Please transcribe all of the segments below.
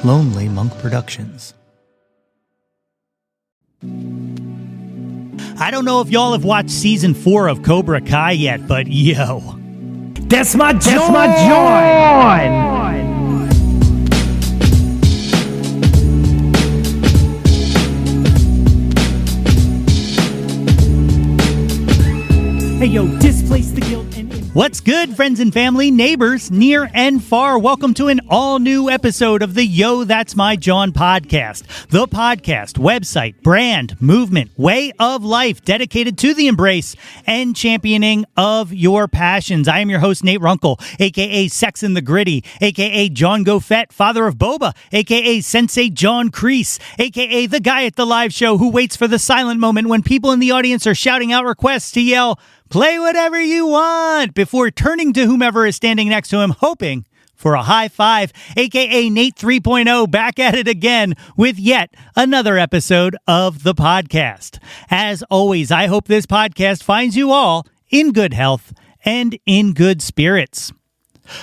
Lonely Monk Productions. I don't know if y'all have watched season 4 of Cobra Kai yet, but yo, that's my Jawn! Hey yo, displace the guilt and... What's good, friends and family, neighbors, near and far? Welcome to an all-new episode of the Yo, That's My Jawn podcast. The podcast, website, brand, movement, way of life dedicated to the embrace and championing of your passions. I am your host, Nate Runkle, a.k.a. Sex and the Gritty, a.k.a. John Goffett, father of Boba, a.k.a. Sensei John Kreese, a.k.a. the guy at the live show who waits for the silent moment when people in the audience are shouting out requests to yell, "Play whatever you want," before turning to whomever is standing next to him, hoping for a high five, a.k.a. Nate 3.0, back at it again with yet another episode of the podcast. As always, I hope this podcast finds you all in good health and in good spirits.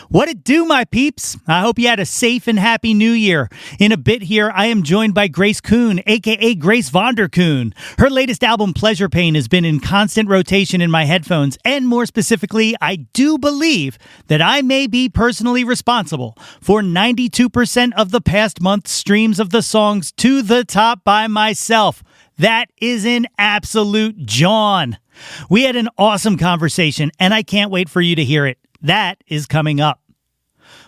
What it do, my peeps? I hope you had a safe and happy new year. In a bit here, I am joined by Grace Koon, a.k.a. Grace Vonderkuhn. Her latest album, Pleasure Pain, has been in constant rotation in my headphones, and more specifically, I do believe that I may be personally responsible for 92% of the past month's streams of the songs To the Top by myself. That is an absolute Jawn. We had an awesome conversation, and I can't wait for you to hear it. That is coming up.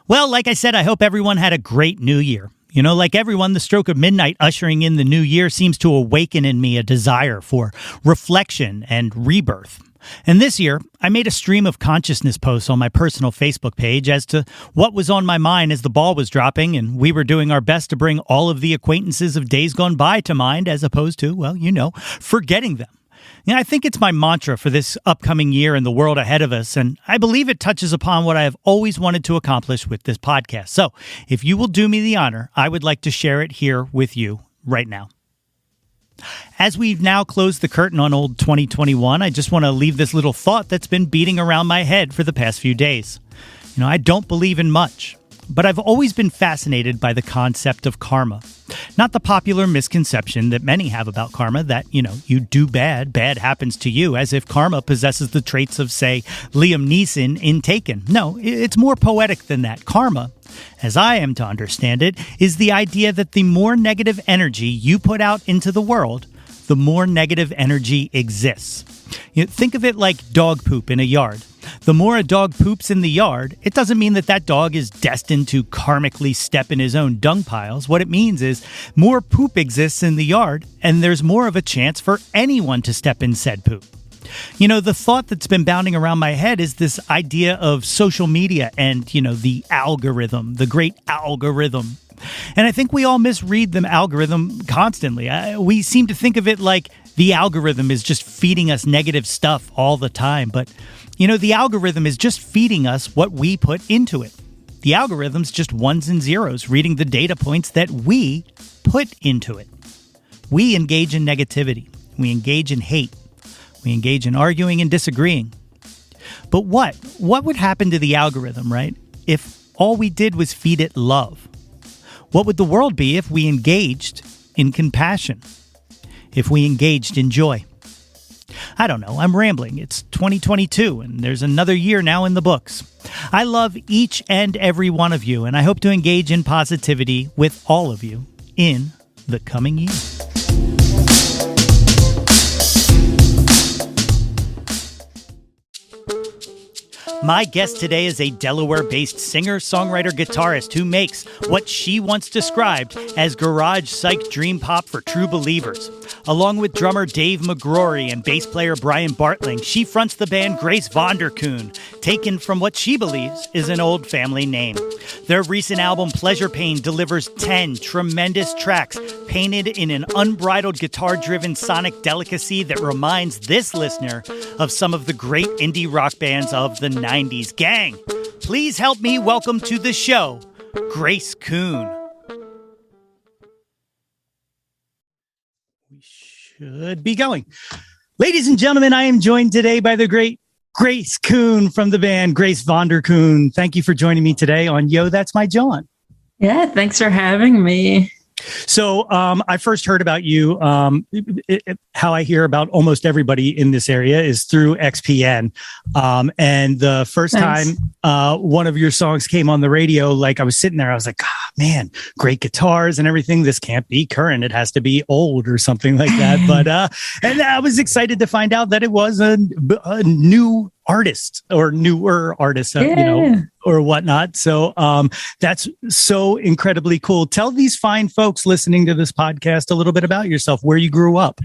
Well, like I said, I hope everyone had a great new year. You know, like everyone, the stroke of midnight ushering in the new year seems to awaken in me a desire for reflection and rebirth. And this year, I made a stream of consciousness posts on my personal Facebook page as to what was on my mind as the ball was dropping, and we were doing our best to bring all of the acquaintances of days gone by to mind as opposed to, well, you know, forgetting them. You know, I think it's my mantra for this upcoming year and the world ahead of us, and I believe it touches upon what I have always wanted to accomplish with this podcast. So, if you will do me the honor, I would like to share it here with you right now. As we've now closed the curtain on old 2021, I just want to leave this little thought that's been beating around my head for the past few days. You know, I don't believe in much, but I've always been fascinated by the concept of karma. Not the popular misconception that many have about karma that, you know, you do bad, bad happens to you, as if karma possesses the traits of, say, Liam Neeson in Taken. No, it's more poetic than that. Karma, as I am to understand it, is the idea that the more negative energy you put out into the world, the more negative energy exists. You know, think of it like dog poop in a yard. The more a dog poops in the yard, it doesn't mean that that dog is destined to karmically step in his own dung piles. What it means is more poop exists in the yard, and there's more of a chance for anyone to step in said poop. You know, the thought that's been bounding around my head is this idea of social media and, you know, the algorithm, the great algorithm. And I think we all misread the algorithm constantly. We seem to think of it like the algorithm is just feeding us negative stuff all the time. But, you know, the algorithm is just feeding us what we put into it. The algorithm's just ones and zeros, reading the data points that we put into it. We engage in negativity. We engage in hate. We engage in arguing and disagreeing. But what would happen to the algorithm, right, if all we did was feed it love? What would the world be if we engaged in compassion? If we engaged in joy? I don't know. I'm rambling. It's 2022, and there's another year now in the books. I love each and every one of you, and I hope to engage in positivity with all of you in the coming year. My guest today is a Delaware-based singer, songwriter, guitarist who makes what she once described as garage psych dream pop for true believers. Along with drummer Dave McGrory and bass player Brian Bartling, she fronts the band Grace Vonderkuhn, taken from what she believes is an old family name. Their recent album, Pleasure Pain, delivers 10 tremendous tracks painted in an unbridled guitar-driven sonic delicacy that reminds this listener of some of the great indie rock bands of the 90s. Gang, please help me welcome to the show, Grace Koon. We should be going. Ladies and gentlemen, I am joined today by the great Grace Koon from the band Grace Vonderkuhn. Thank you for joining me today on Yo, That's My Jawn. Yeah, thanks for having me. So I first heard about you. How I hear about almost everybody in this area is through XPN. And the first time one of your songs came on the radio, like I was sitting there, I was like, oh, man, great guitars and everything. This can't be current. It has to be old or something like that. But and I was excited to find out that it was a new artist or newer artist, or whatnot. So that's so incredibly cool. Tell these fine folks listening to this podcast a little bit about yourself, where you grew up.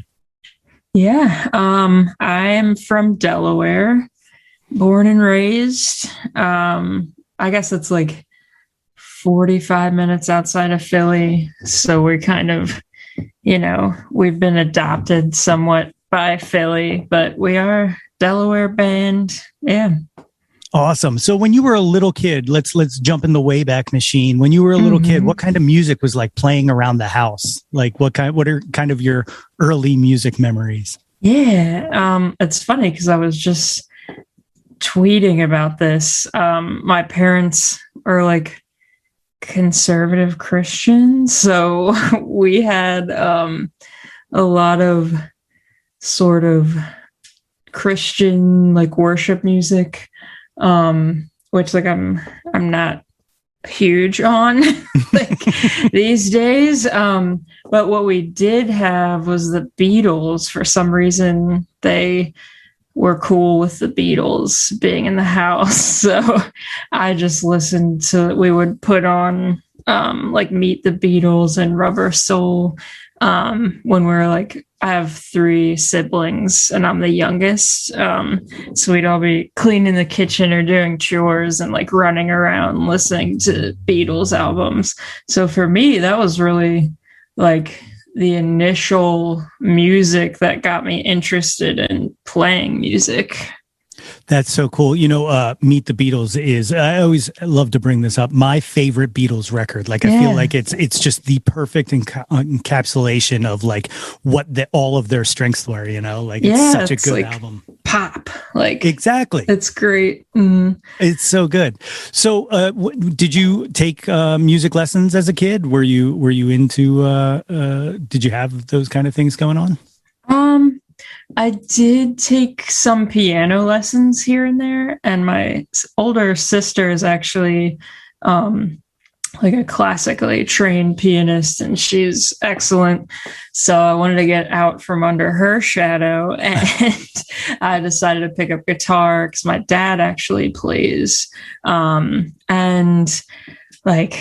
Yeah, I'm from Delaware, born and raised. I guess it's like 45 minutes outside of Philly. So we're kind of, we've been adopted somewhat by Philly, but we are Delaware band. Yeah. Awesome. So when you were a little kid, let's jump in the Wayback Machine. When you were a little kid, what kind of music was like playing around the house? Like what are kind of your early music memories? Yeah. It's funny because I was just tweeting about this. My parents are like conservative Christians. So we had a lot of sort of Christian like worship music, which like I'm not huge on like these days. But what we did have was the Beatles. For some reason, they were cool with the Beatles being in the house. So I just listened to, we would put on like Meet the Beatles and Rubber Soul when we were like, I have 3 siblings and I'm the youngest. So we'd all be cleaning the kitchen or doing chores and like running around listening to Beatles albums. So for me, that was really like the initial music that got me interested in playing music. That's so cool. Meet the Beatles is, I always love to bring this up, my favorite Beatles record. Like, I feel like it's just the perfect encapsulation of like what all of their strengths were, like it's such a good album. Pop. Like, exactly. It's great. It's so good. So, did you take music lessons as a kid? Were you into, did you have those kind of things going on? I did take some piano lessons here and there, and my older sister is actually like a classically trained pianist, and she's excellent. So I wanted to get out from under her shadow, and I decided to pick up guitar because my dad actually plays. And like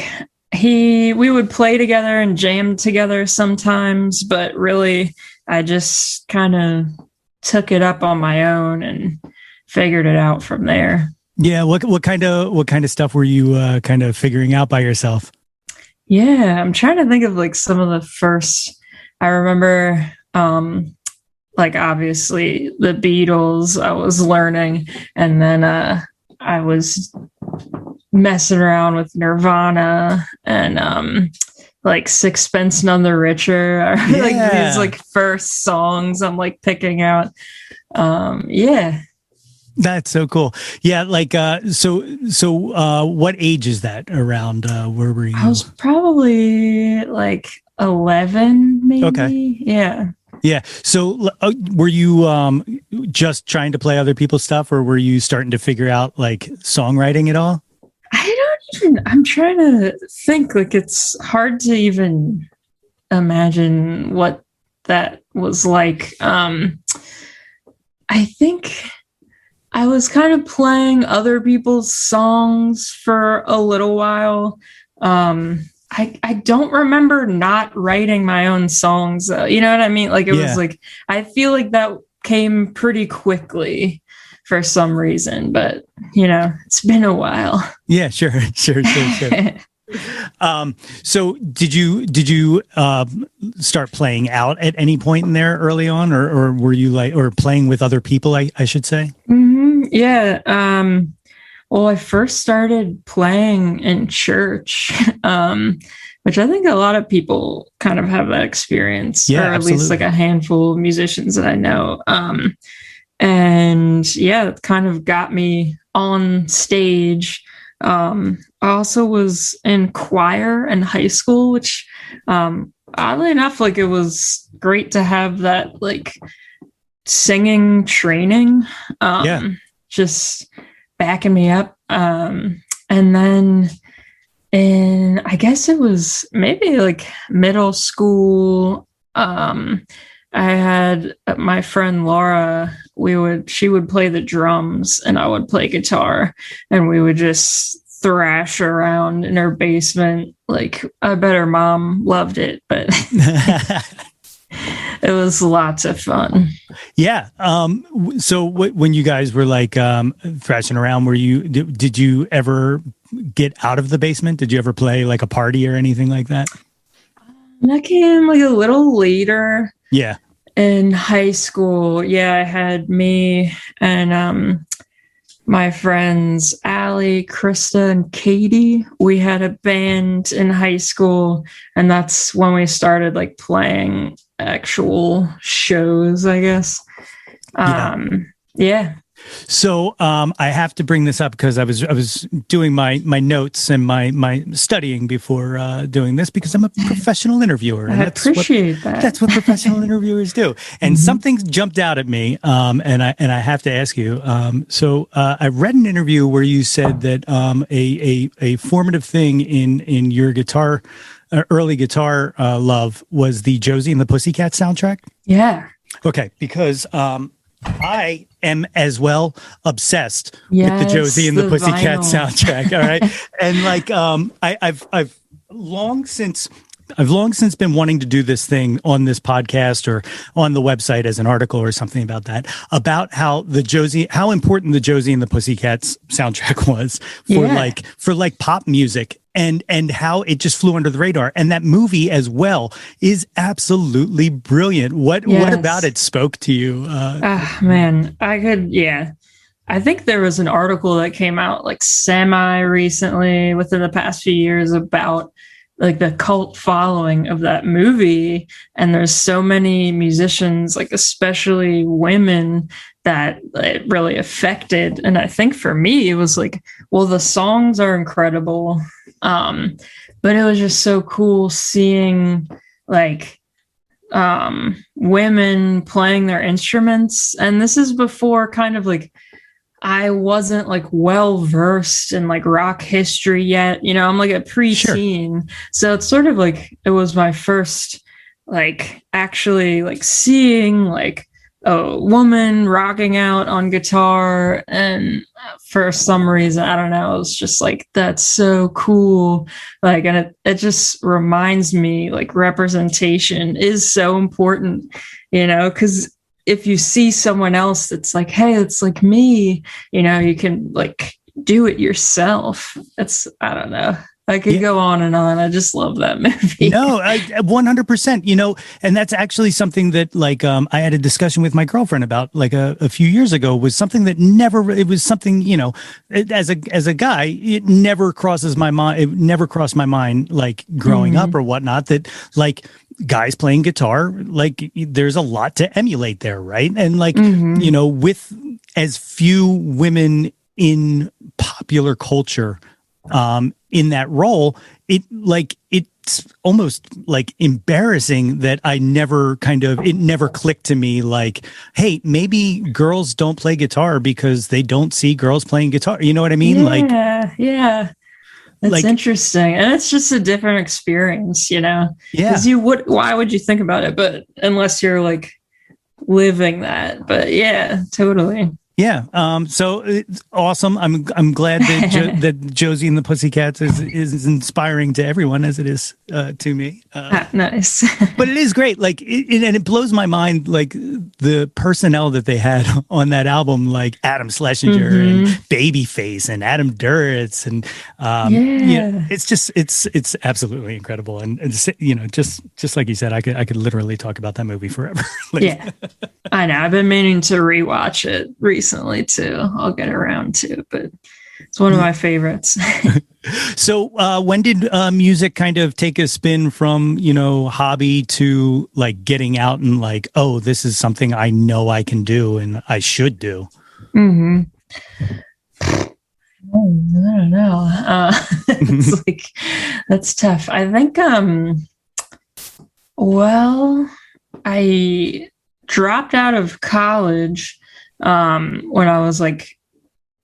we would play together and jam together sometimes, but really I just kind of took it up on my own and figured it out from there. Yeah. What kind of stuff were you kind of figuring out by yourself? Yeah, I'm trying to think of like some of the first. I remember, like obviously the Beatles. I was learning, and then I was messing around with Nirvana and like Sixpence None the Richer. Like these like first songs I'm like picking out. Yeah. That's so cool. Yeah. Like, so what age is that around? Where were you? I was probably like 11, maybe. Okay. Yeah. Yeah. So were you just trying to play other people's stuff, or were you starting to figure out like songwriting at all? I'm trying to think. Like, it's hard to even imagine what that was like. I think I was kind of playing other people's songs for a little while. I don't remember not writing my own songs. You know what I mean? Like, it was like, I feel like that came pretty quickly for some reason, but it's been a while. Yeah, sure. So did you start playing out at any point in there early on, or were you like, or playing with other people, I should say? Mm-hmm. Yeah. Well, I first started playing in church, which I think a lot of people kind of have that experience, or at least like a handful of musicians that I know. And yeah, it kind of got me on stage. I also was in choir in high school, which oddly enough, like it was great to have that like singing training, just backing me up. And then I guess it was maybe like middle school, I had my friend Laura, she would play the drums and I would play guitar, and we would just thrash around in her basement. Like, I bet her mom loved it, but it was lots of fun. Yeah. So when you guys were like thrashing around, did you ever get out of the basement? Did you ever play like a party or anything like that? That came like a little later. Yeah. In high school, I had me and my friends Allie, Krista, and Katie. We had a band in high school, and that's when we started like playing actual shows, I guess. Yeah. So I have to bring this up because I was doing my notes and my studying before doing this, because I'm a professional interviewer. And I appreciate that. That's what professional interviewers do. And something jumped out at me, and I have to ask you. So I read an interview where you said that a formative thing in your guitar, early guitar love was the Josie and the Pussycats soundtrack. Yeah. Okay, because I am as well obsessed with the Josie and the Pussycats soundtrack. All right. And like, I've long since been wanting to do this thing on this podcast or on the website as an article or something about that, about how important the Josie and the Pussycats soundtrack was for like pop music, and how it just flew under the radar. And that movie as well is absolutely brilliant. What about it spoke to you? Man, I think there was an article that came out like semi recently within the past few years about like the cult following of that movie. And there's so many musicians, like especially women, that it really affected. And I think for me, it was like, well, the songs are incredible. But it was just so cool seeing like women playing their instruments. And this is before kind of like, I wasn't like well versed in like rock history yet. You know, I'm like a preteen. Sure. So it's sort of like, it was my first like actually like seeing like a woman rocking out on guitar. And for some reason, I don't know, it was just like, that's so cool. Like, and it just reminds me like representation is so important, you know, because if you see someone else that's like, hey, it's like me, you know, you can like do it yourself. I don't know. I could go on and on. I just love that movie. No, 100%, you know, and that's actually something that like, I had a discussion with my girlfriend about like a few years ago, was something that it was something, you know, as a guy, it never crosses my mind. It never crossed my mind, like growing up or whatnot, that like guys playing guitar, like there's a lot to emulate there. Right. And like, you know, with as few women in popular culture, in that role, it's almost like embarrassing that it never clicked to me like, hey, maybe girls don't play guitar because they don't see girls playing guitar. You know what I mean? Yeah. That's like, interesting. And it's just a different experience, you know? Yeah. Because why would you think about it? But unless you're like living that, but yeah, totally. Yeah. So it's awesome. I'm glad that that Josie and the Pussycats is inspiring to everyone as it is to me. Nice. But it is great. Like, and it blows my mind, like the personnel that they had on that album, like Adam Schlesinger and Babyface and Adam Duritz, and it's just it's absolutely incredible. And you know, just like you said, I could literally talk about that movie forever. Like, yeah, I know. I've been meaning to rewatch it recently too. I'll get around to, but it's one of my favorites. So when did music kind of take a spin from, you know, hobby to like getting out and like, oh, this is something I know I can do and I should do? Oh, I don't know. It's like, that's tough. I think, well, I dropped out of college when I was like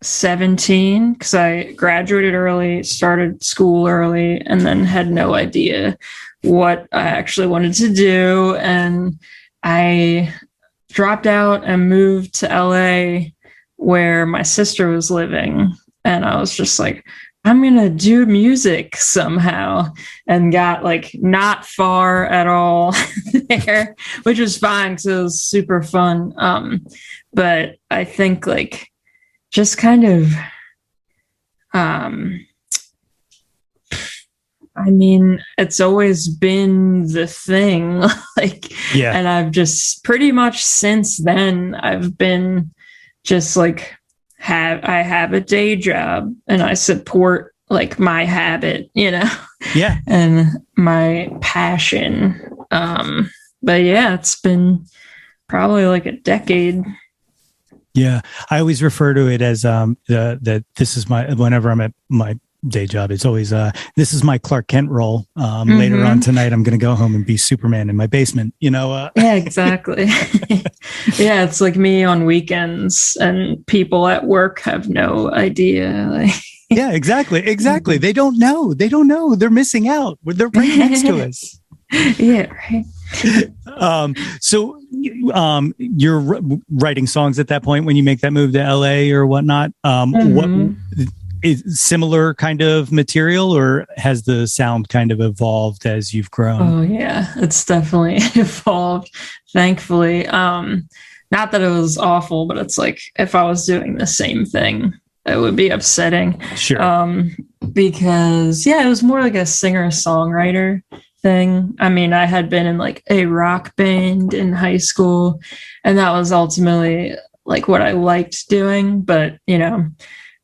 17 because I graduated early, started school early, and then had no idea what I actually wanted to do. And I dropped out and moved to LA where my sister was living. And I was just like, I'm going to do music somehow, and got like not far at all there, which was fine because it was super fun. But I think like just kind of, I mean, it's always been the thing, like, Yeah. and I've just pretty much since then, I've been just like, I have a day job and I support like my habit, Yeah. and my passion. But yeah, it's been probably like a decade. Yeah. I always refer to it as that this is my, whenever I'm at my day job, it's always this is my Clark Kent role. Later on tonight I'm going to go home and be Superman in my basement, Yeah, exactly. Yeah, it's like me on weekends, and people at work have no idea. Like, yeah, exactly. They don't know. They're missing out. They're right next to us. Yeah, right. So you're writing songs at that point when you make that move to LA or whatnot. What is similar kind of material, or has the sound kind of evolved as you've grown? Oh yeah, it's definitely evolved, thankfully. Not that it was awful, but it's like if I was doing the same thing, it would be upsetting. Sure. Because yeah, it was more like a singer-songwriter thing. I mean, I had been in like a rock band in high school, and that was ultimately like what I liked doing, but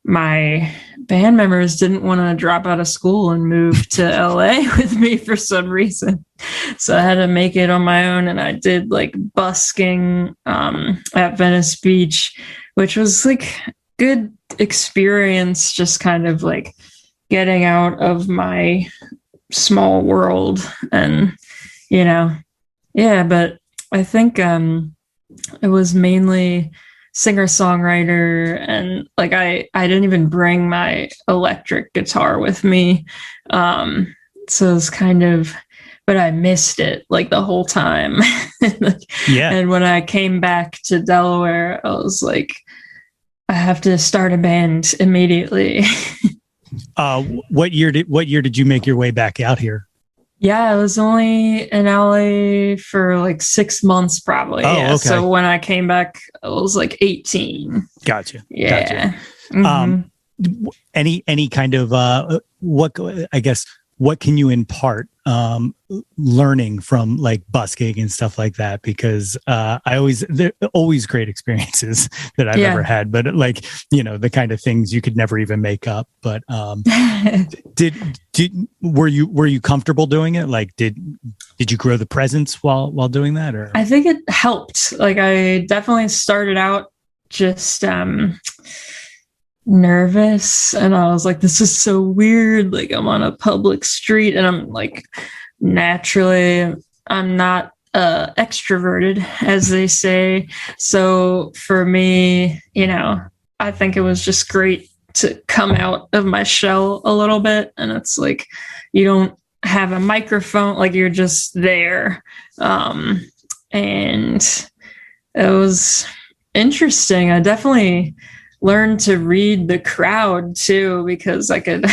my band members didn't want to drop out of school and move to LA with me for some reason. So I had to make it on my own. And I did like busking at Venice Beach, which was like good experience, just kind of like getting out of my small world. And, yeah, but I think it was mainly singer-songwriter, and like I didn't even bring my electric guitar with me, so it's kind of, but I missed it like the whole time. Yeah. And when I came back to Delaware, I was like, I have to start a band immediately. What year did you make your way back out here? Yeah, I was only in LA for like 6 months, probably. Oh, yeah. okay. So when I came back, I was like 18. Gotcha. Yeah. Gotcha. Any kind of what can you impart learning from like busking and stuff like that? Because they're always great experiences that I've ever had, but like, the kind of things you could never even make up. But were you comfortable doing it? Like, did you grow the presence while doing that? Or I think it helped. Like, I definitely started out just nervous, and I was like, this is so weird. Like, I'm on a public street, and I'm like, naturally, I'm not extroverted, as they say. So for me, I think it was just great to come out of my shell a little bit. And it's like, you don't have a microphone, like you're just there. And it was interesting. I definitely learned to read the crowd too, because I could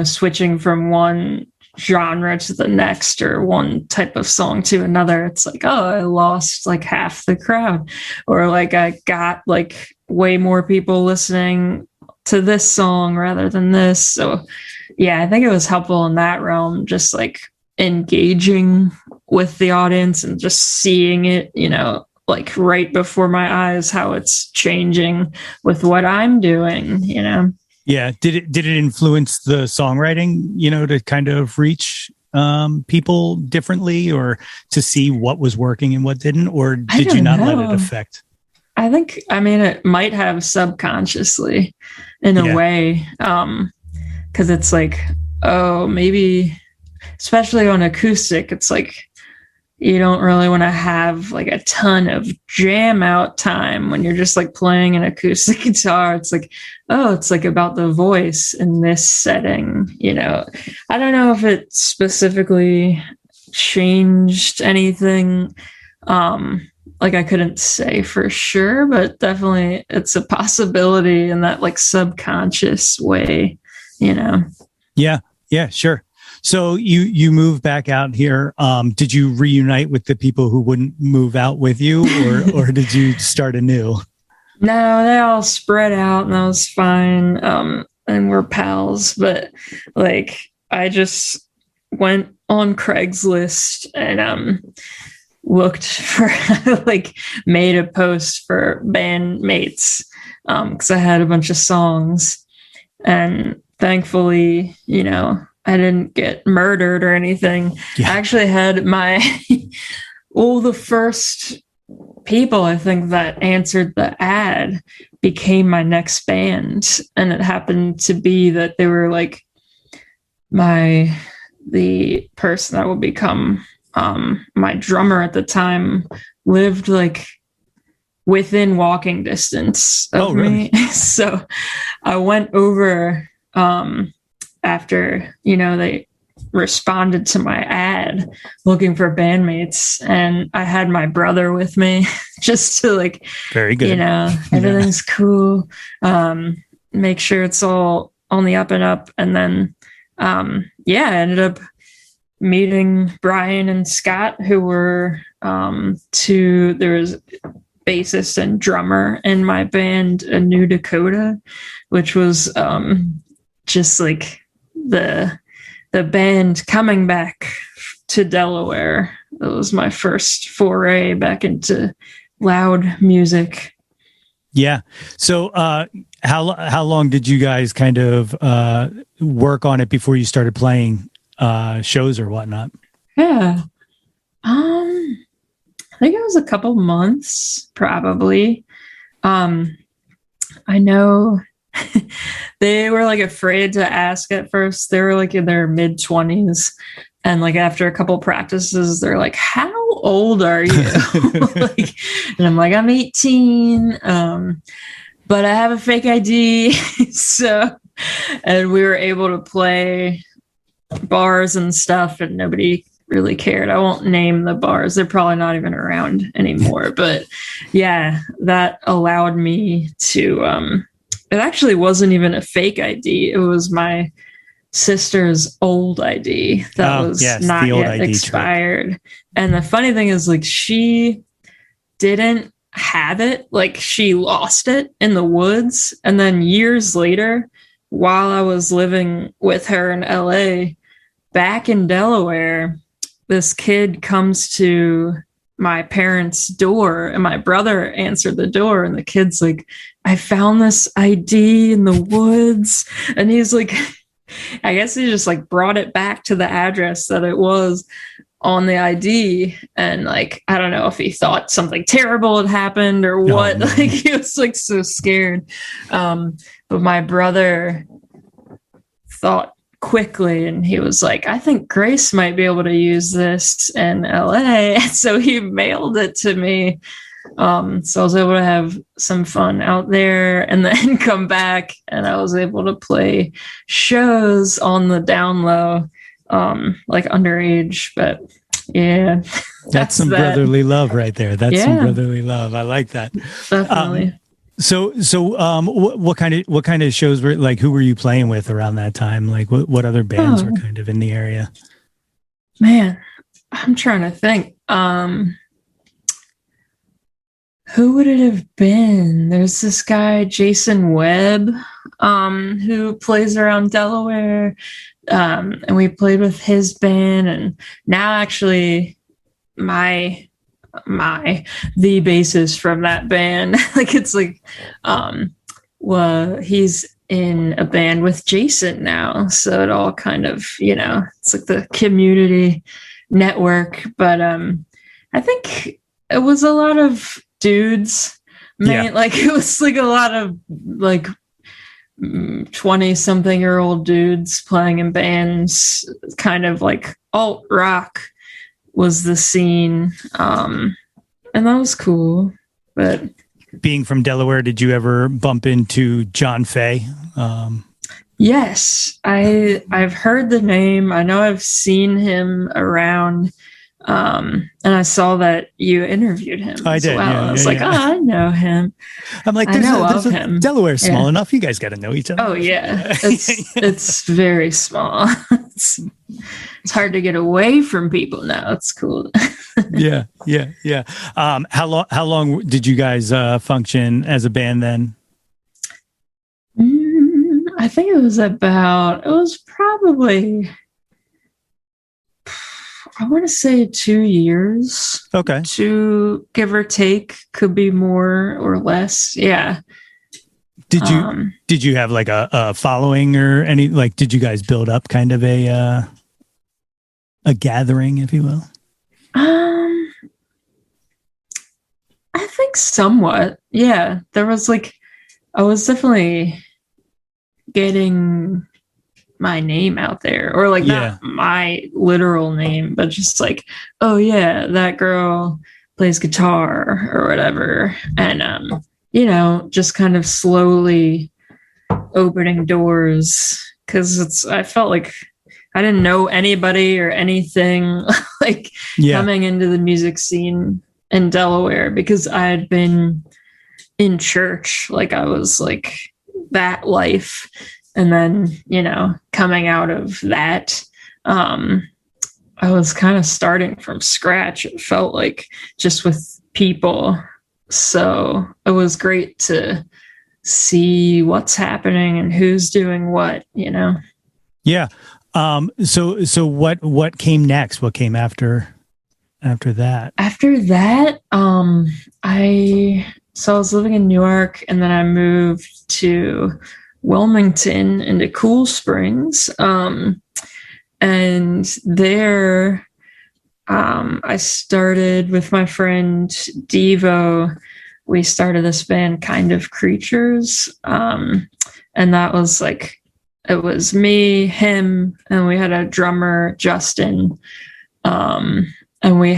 switching from one genre to the next, or one type of song to another, it's like, oh, I lost like half the crowd, or like I got like way more people listening to this song rather than this. So yeah, I think it was helpful in that realm, just like engaging with the audience and just seeing it, like right before my eyes, how it's changing with what I'm doing, Yeah. Did it influence the songwriting, to kind of reach people differently, or to see what was working and what didn't, or did you not let it affect? I think, I mean, it might have subconsciously in a way, because it's like, oh, maybe, especially on acoustic, it's like you don't really want to have like a ton of jam out time when you're just like playing an acoustic guitar. It's like, oh, it's like about the voice in this setting, you know. I don't know if it specifically changed anything. Like I couldn't say for sure, but definitely it's a possibility in that like subconscious way, you know. Yeah, sure. So you moved back out here. Did you reunite with the people who wouldn't move out with you, or did you start anew? No, they all spread out, and that was fine. And we're pals, but like I just went on Craigslist and looked for like made a post for bandmates because I had a bunch of songs, and thankfully, you know, I didn't get murdered or anything. I actually had the first people I think that answered the ad became my next band, and it happened to be that they were like the person that would become my drummer at the time lived like within walking distance of me. So I went over after, you know, they responded to my ad looking for bandmates, and I had my brother with me just to like, very good, you know, everything's cool. Make sure it's all on the up and up. And then, I ended up meeting Brian and Scott, who were there was bassist and drummer in my band, A New Dakota, which was just like the band coming back to Delaware. It was my first foray back into loud music. Yeah. So how long did you guys kind of work on it before you started playing shows or whatnot? Yeah. I think it was a couple months, probably. I know they were like afraid to ask at first. They were like in their mid-20s. And like after a couple practices, they're like, how old are you? Like, and I'm like, I'm 18. But I have a fake ID. So, and we were able to play bars and stuff, and nobody really cared. I won't name the bars. They're probably not even around anymore. But yeah, that allowed me to, it actually wasn't even a fake ID. It was my sister's old ID that was not yet ID expired. Trick. And the funny thing is, like, she didn't have it. Like, she lost it in the woods. And then years later, while I was living with her in LA, back in Delaware, this kid comes to my parents' door, and my brother answered the door, and the kid's like, I found this ID in the woods. And he's like, I guess he just like brought it back to the address that it was on the ID. And like, I don't know if he thought something terrible had happened or what. No. Like, he was like so scared. But my brother thought quickly, and he was like, I think Grace might be able to use this in LA. So he mailed it to me. So I was able to have some fun out there and then come back, and I was able to play shows on the down low, like underage. But yeah, that's some brotherly love right there. That's some brotherly love. I like that. Definitely. So, what kind of shows were, like, who were you playing with around that time? Like, what other bands were kind of in the area? Man, I'm trying to think. Who would it have been? There's this guy, Jason Webb, who plays around Delaware. And we played with his band. And now actually the bassist from that band, like, it's like, he's in a band with Jason now. So it all kind of, you know, it's like the community network. But I think it was a lot of dudes, Like it was like a lot of like 20-something-year-old dudes playing in bands, kind of like alt rock was the scene. And that was cool. But being from Delaware, did you ever bump into John Fay? Yes, I've heard the name. I know I've seen him around. And I saw that you interviewed him. I did. Well. Yeah, I was like, I know him. I'm like, there's him. Delaware's small enough. You guys got to know each other. Oh yeah, it's very small. It's hard to get away from people now. It's cool. yeah. How long did you guys function as a band then? I think it was probably, I want to say 2 years. Okay. To give or take, could be more or less. Yeah. Did you have like a following or any, like, did you guys build up kind of a gathering, if you will? I think somewhat. Yeah. There was like, I was definitely getting my name out there, or like not my literal name, but just like, oh yeah, that girl plays guitar or whatever. And, just kind of slowly opening doors, because I felt like I didn't know anybody or anything like coming into the music scene in Delaware, because I had been in church, like I was like that life. And then, coming out of that, I was kind of starting from scratch. It felt like, just with people. So it was great to see what's happening and who's doing what, Yeah. So what came next? What came after that? After that, I was living in Newark, and then I moved to Wilmington into Cool Springs. And there, I started with my friend Devo. We started this band, Kind of Creatures. And that was like, it was me, him, and we had a drummer, Justin. And we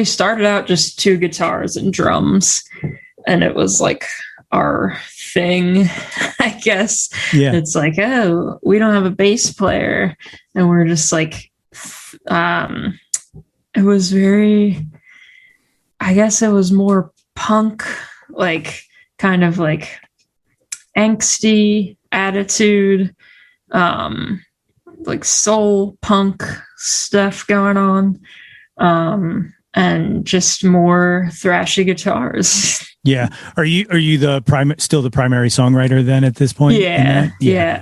started out just 2 guitars and drums, and it was like our thing, I guess. Yeah. It's like, oh, we don't have a bass player. And we're just like, it was very, I guess it was more punk, like kind of like angsty attitude, like soul punk stuff going on. And just more thrashy guitars. Yeah. Are you still the primary songwriter then at this point? Yeah.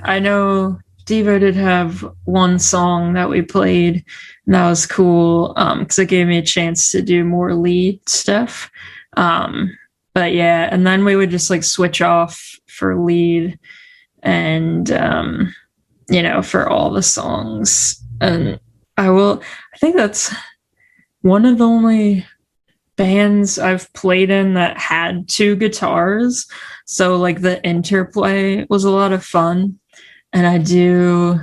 I know Devo did have one song that we played, and that was cool, because it gave me a chance to do more lead stuff. But yeah, and then we would just like switch off for lead and, for all the songs. And I think that's one of the only bands I've played in that had 2 guitars. So like the interplay was a lot of fun, and I do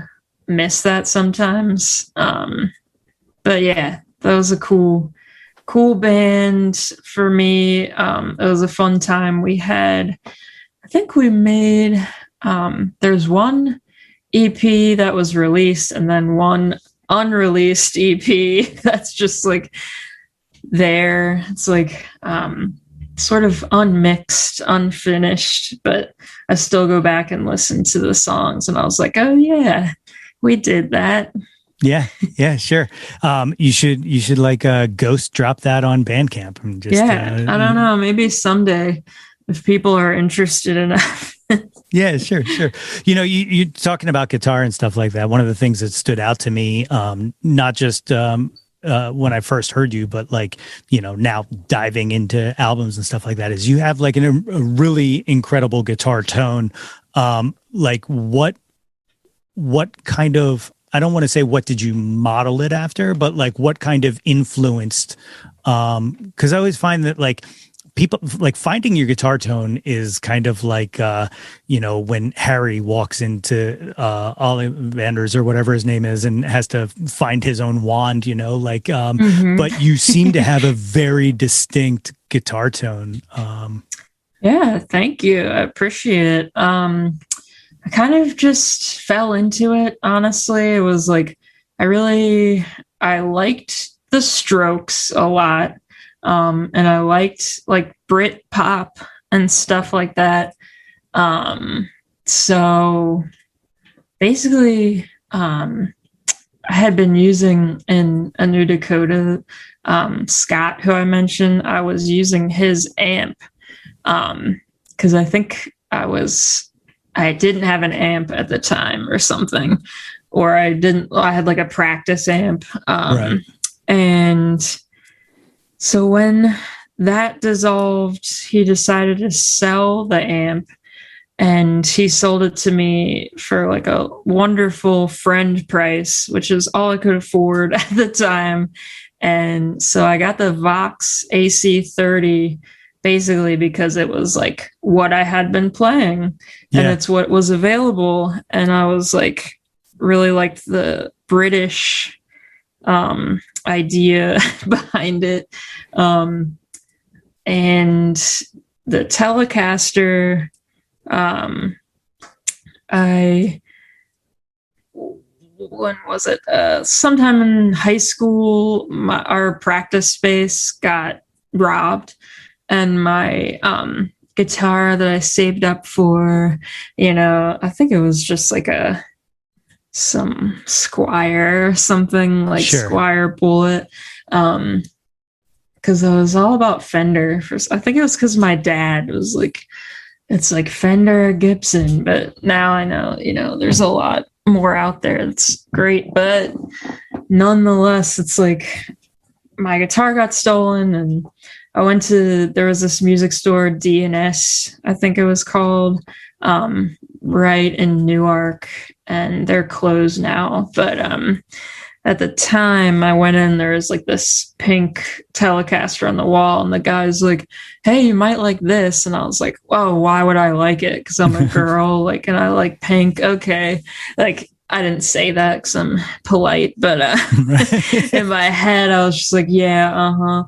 miss that sometimes. But yeah, that was a cool band for me. It was a fun time. We had, I think we made, there's one EP that was released, and then one unreleased EP that's just like there. It's like sort of unmixed, unfinished, but I still go back and listen to the songs, and I was like, oh yeah, we did that. Yeah, sure. You should like ghost drop that on Bandcamp and just I don't know, maybe someday if people are interested enough. Yeah, sure. You're talking about guitar and stuff like that. One of the things that stood out to me, not just when I first heard you, but like, now diving into albums and stuff like that, is you have like a really incredible guitar tone. Like what kind of I don't want to say what did you model it after, but like what kind of influenced, because I always find that like people like finding your guitar tone is kind of like, when Harry walks into Ollivander's or whatever his name is and has to find his own wand, but you seem to have a very distinct guitar tone. Yeah, thank you. I appreciate it. I kind of just fell into it, honestly. It was like, I liked the Strokes a lot. And I liked like Brit pop and stuff like that. So basically, I had been using in a New Dakota, Scott, who I mentioned, I was using his amp. Cause I think I didn't have an amp at the time or something, or I had like a practice amp. Right. And so when that dissolved, he decided to sell the amp, and he sold it to me for like a wonderful friend price, which is all I could afford at the time. And so I got the Vox AC30 basically because it was like what I had been playing, and it's what was available. And I was like, really liked the British idea behind it. And the Telecaster, when was it? Sometime in high school, our practice space got robbed, and my guitar that I saved up for, I think it was just like some Squire or something, like Squire Bullet, because I was all about Fender. I think it was because my dad was like, it's like Fender, Gibson, but now I know, there's a lot more out there. It's great, but nonetheless, it's like my guitar got stolen, and there was this music store, D&S, I think it was called, right in Newark, and they're closed now. But at the time I went in, there was like this pink Telecaster on the wall, and the guy's like, "Hey, you might like this." And I was like, "Whoa, why would I like it? Because I'm a girl, like, and I like pink." Okay. Like, I didn't say that because I'm polite, but in my head I was just like, yeah, uh-huh.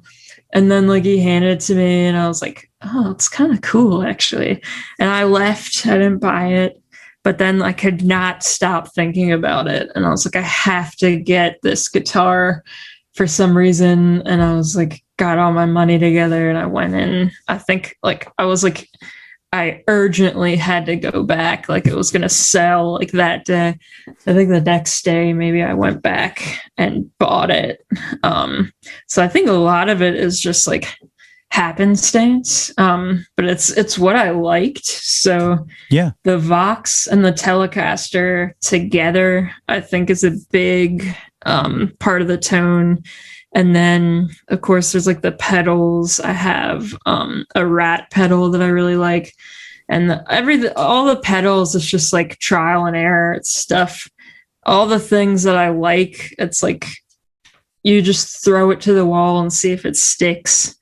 And then like he handed it to me, and I was like, "Oh, it's kind of cool, actually." And I left. I didn't buy it. But then I could not stop thinking about it. And I was like, I have to get this guitar for some reason. And I was like, got all my money together, and I went in. I think like I urgently had to go back. Like it was going to sell like that day. I think the next day, maybe I went back and bought it. So I think a lot of it is just like happenstance, but it's what I liked. So yeah, the Vox and the Telecaster together, I think, is a big part of the tone. And then of course there's like the pedals. I have a Rat pedal that I really like, and all the pedals, it's just like trial and error. It's stuff, all the things that I like, it's like you just throw it to the wall and see if it sticks.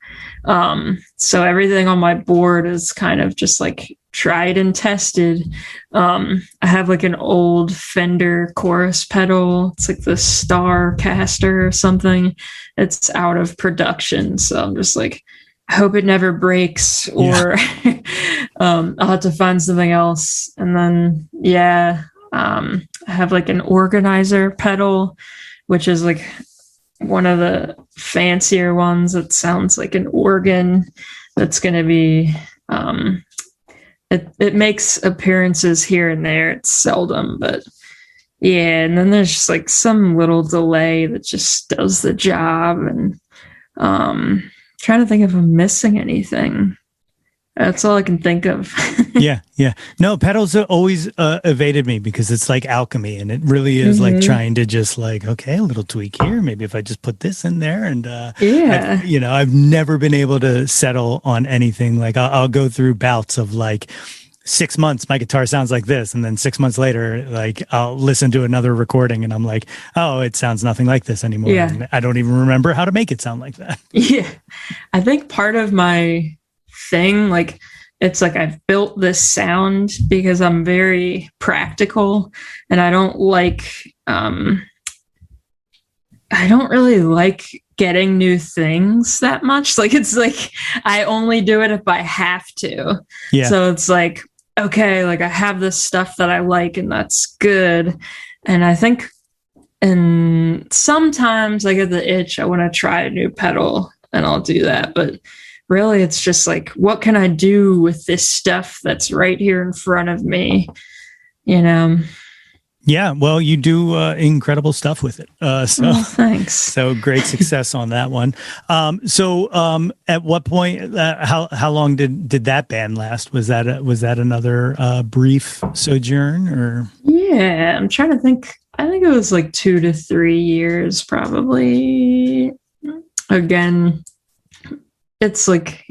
So everything on my board is kind of just like tried and tested. I have like an old Fender chorus pedal. It's like the Starcaster or something. It's out of production. So I'm just like, I hope it never breaks, or I'll have to find something else. And then, I have like an organizer pedal, which is like one of the fancier ones that sounds like an organ. That's going to be, it makes appearances here and there. It's seldom, but yeah. And then there's just like some little delay that just does the job. And trying to think if I'm missing anything. That's all I can think of. Yeah. No, pedals have always evaded me because it's like alchemy, and it really is like trying to just like, okay, a little tweak here. Maybe if I just put this in there, and I've never been able to settle on anything. Like I'll go through bouts of like 6 months my guitar sounds like this, and then 6 months later, like I'll listen to another recording and I'm like, oh, it sounds nothing like this anymore. Yeah. And I don't even remember how to make it sound like that. Yeah. I think part of my thing, like, it's like I've built this sound because I'm very practical, and I don't really like getting new things that much. Like, it's like I only do it if I have to. Yeah. So it's like, okay, like I have this stuff that I like and that's good. And I think, and sometimes I get the itch, I want to try a new pedal, and I'll do that. But really, it's just like, what can I do with this stuff that's right here in front of me? You know? Yeah, well, you do incredible stuff with it. Thanks. So great success on that one. At what point? How long did that band last? Was that another brief sojourn, or? Yeah, I'm trying to think. I think it was like 2 to 3 years, probably. Again, it's like,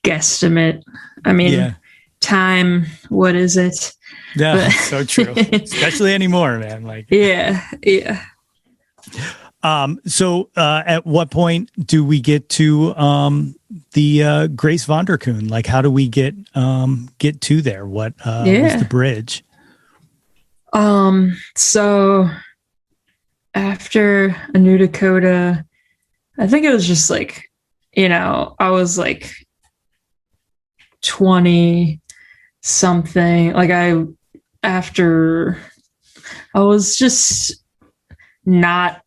guesstimate. I mean, time. What is it? Yeah, so true. Especially anymore, man. Like, yeah. At what point do we get to the Grace Vonderkuhn? Like, how do we get to there? What was the bridge? So after A New Dakota, I think it was just like, I was like 20 something. Like I was just not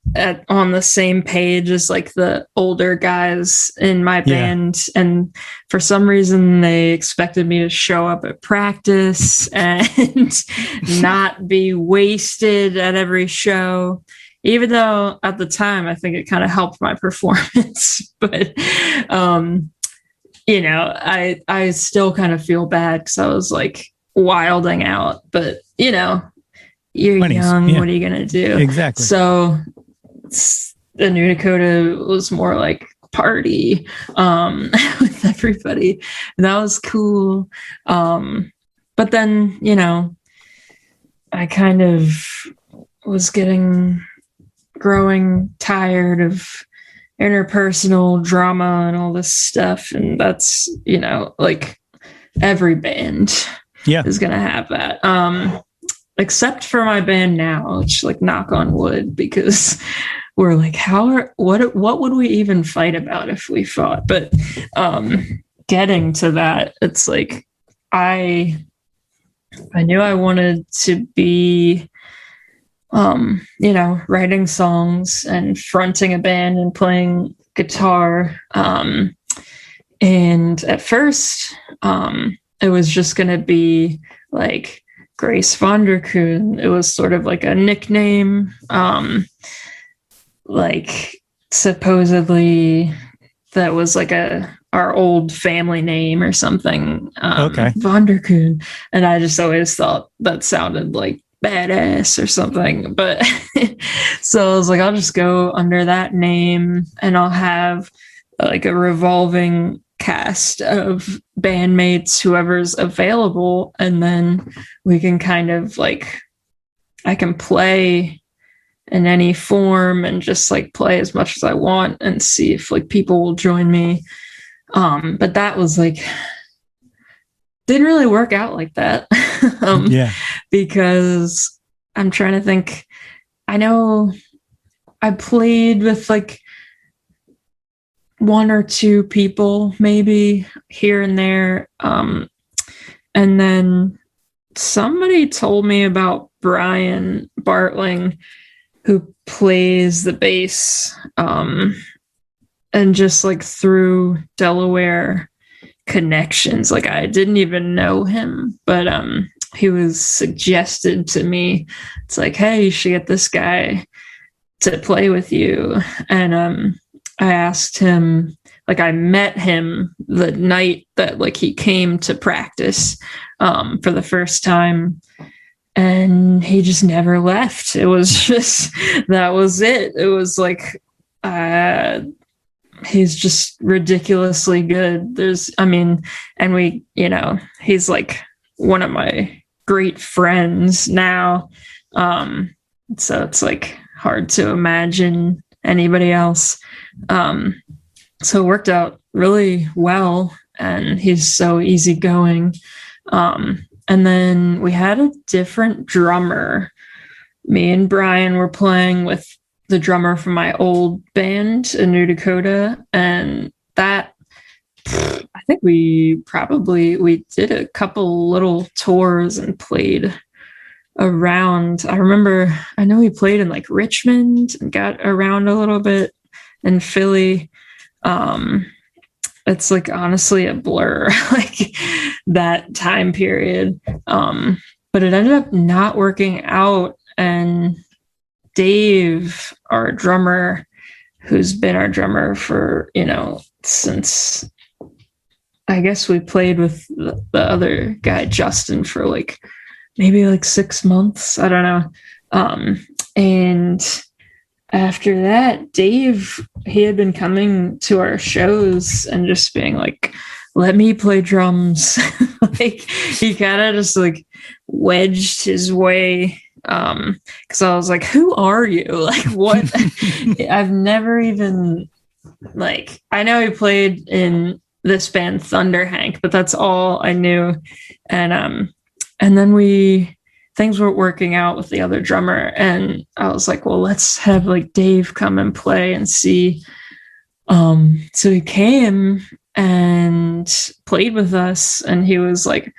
on the same page as like the older guys in my band. And for some reason they expected me to show up at practice and not be wasted at every show, even though at the time I think it kind of helped my performance. But I still kind of feel bad because I was like wilding out, but you're 20s, young. Yeah. What are you going to do? Exactly. So the New Dakota was more like party with everybody. And that was cool. But then, I kind of was growing tired of interpersonal drama and all this stuff. And that's, like every band is going to have that. Except for my band now, which, like, knock on wood, because we're like, what would we even fight about if we fought? But getting to that, it's like I knew I wanted to be writing songs and fronting a band and playing guitar. And at first, it was just gonna be like Grace Vonderkuhn. It was sort of like a nickname. Like supposedly that was like our old family name or something. Okay. Vonderkuhn. And I just always thought that sounded like badass or something. But so I was like, I'll just go under that name and I'll have like a revolving cast of bandmates, whoever's available, and then we can kind of like, I can play in any form and just like play as much as I want and see if like people will join me. But that was like, didn't really work out like that. Because I'm trying to think, I know I played with like 1 or 2 people maybe here and there. And then somebody told me about Brian Bartling, who plays the bass, and just like through Delaware connections, like I didn't even know him, but he was suggested to me. It's like, hey, you should get this guy to play with you. And I asked him, like I met him the night that like he came to practice for the first time, and he just never left. It was just, that was it. It was like, he's just ridiculously good. And we, he's like one of my great friends now. So it's like hard to imagine anybody else. So it worked out really well, and he's so easygoing. And then we had a different drummer. Me and Brian were playing with the drummer from my old band, A New Dakota, and that, I think we did a couple little tours and played around. I know we played in like Richmond and got around a little bit in Philly. It's like honestly a blur, like that time period. But it ended up not working out. And Dave, our drummer, who's been our drummer for, since I guess we played with the other guy, Justin, for like maybe like 6 months. I don't know. And after that, Dave, he had been coming to our shows and just being like, let me play drums. Like he kind of just like wedged his way. Cause I was like, who are you? Like what? I've never even like, I know he played in this band Thunder Hank, but that's all I knew. And then things weren't working out with the other drummer. And I was like, well, let's have like Dave come and play and see. So he came and played with us, and he was like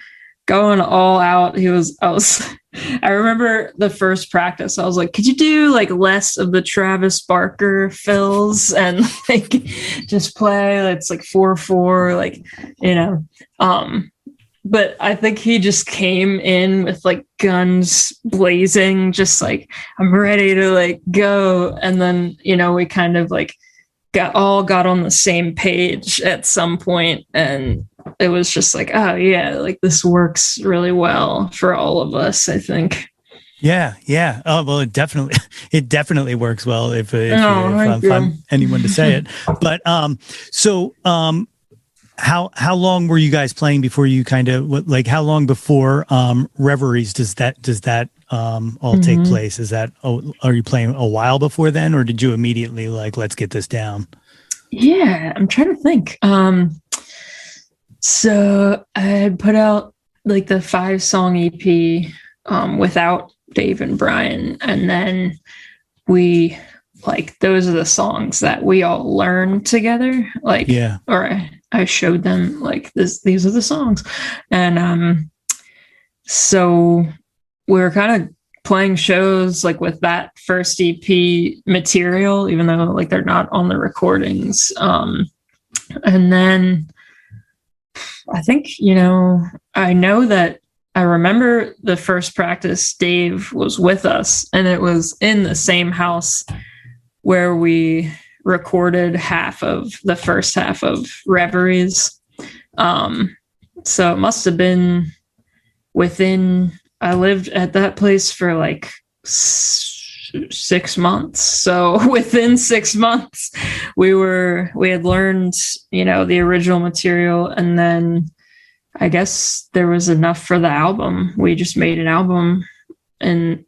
going all out. I remember the first practice, I was like, could you do like less of the Travis Barker fills and like just play? It's like 4/4, like, but I think he just came in with like guns blazing, just like, I'm ready to like go. And then, we kind of like got on the same page at some point, and it was just like, oh yeah, like this works really well for all of us, I think. Yeah. Oh well, it definitely works well if I'm anyone to say it. But how long were you guys playing before you kind of like, how long before Reveries does that all take place? Is that, are you playing a while before then, or did you immediately like, let's get this down? Yeah, I'm trying to think. So I had put out like the 5-song EP without Dave and Brian, and then those are the songs that we all learned together. Like, yeah, or I showed them like these are the songs, and so we were kind of playing shows like with that first EP material, even though like they're not on the recordings. And then I think, I know that I remember the first practice, Dave was with us, and it was in the same house where we recorded the first half of Reveries. So it must have been I lived at that place for like 6 months. So within 6 months, we had learned, the original material. And then I guess there was enough for the album. We just made an album, and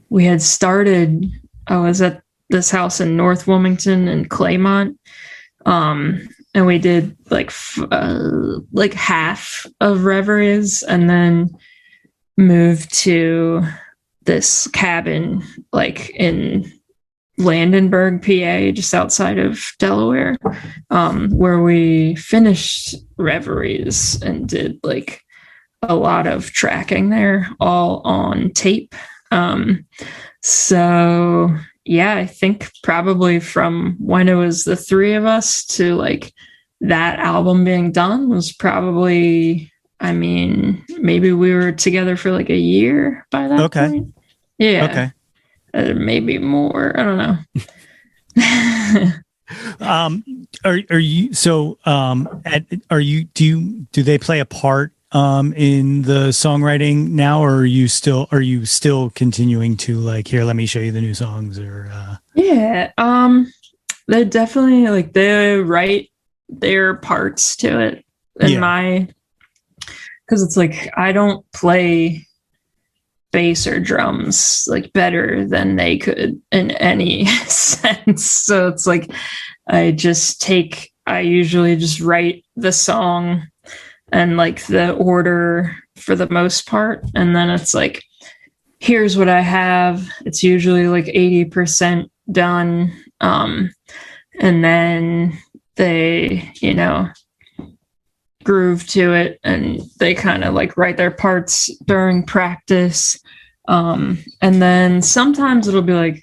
we had started, I was at this house in North Wilmington and Claymont. And we did like half of Reveries, and then moved to this cabin like in Landenberg, PA, just outside of Delaware, where we finished Reveries and did like a lot of tracking there, all on tape. So yeah, I think probably from when it was the three of us to like that album being done was probably, maybe we were together for like a year by that point. Yeah. Okay. Maybe more. I don't know. Do they play a part in the songwriting now, or are you still continuing to like, here, let me show you the new songs, or Yeah. They definitely like, they write their parts to it. And because it's like I don't play bass or drums like better than they could in any sense. So it's like I usually just write the song and like the order for the most part, and then it's like, here's what I have. It's usually like 80% done. And then they, groove to it, and they kind of like write their parts during practice. And then sometimes it'll be like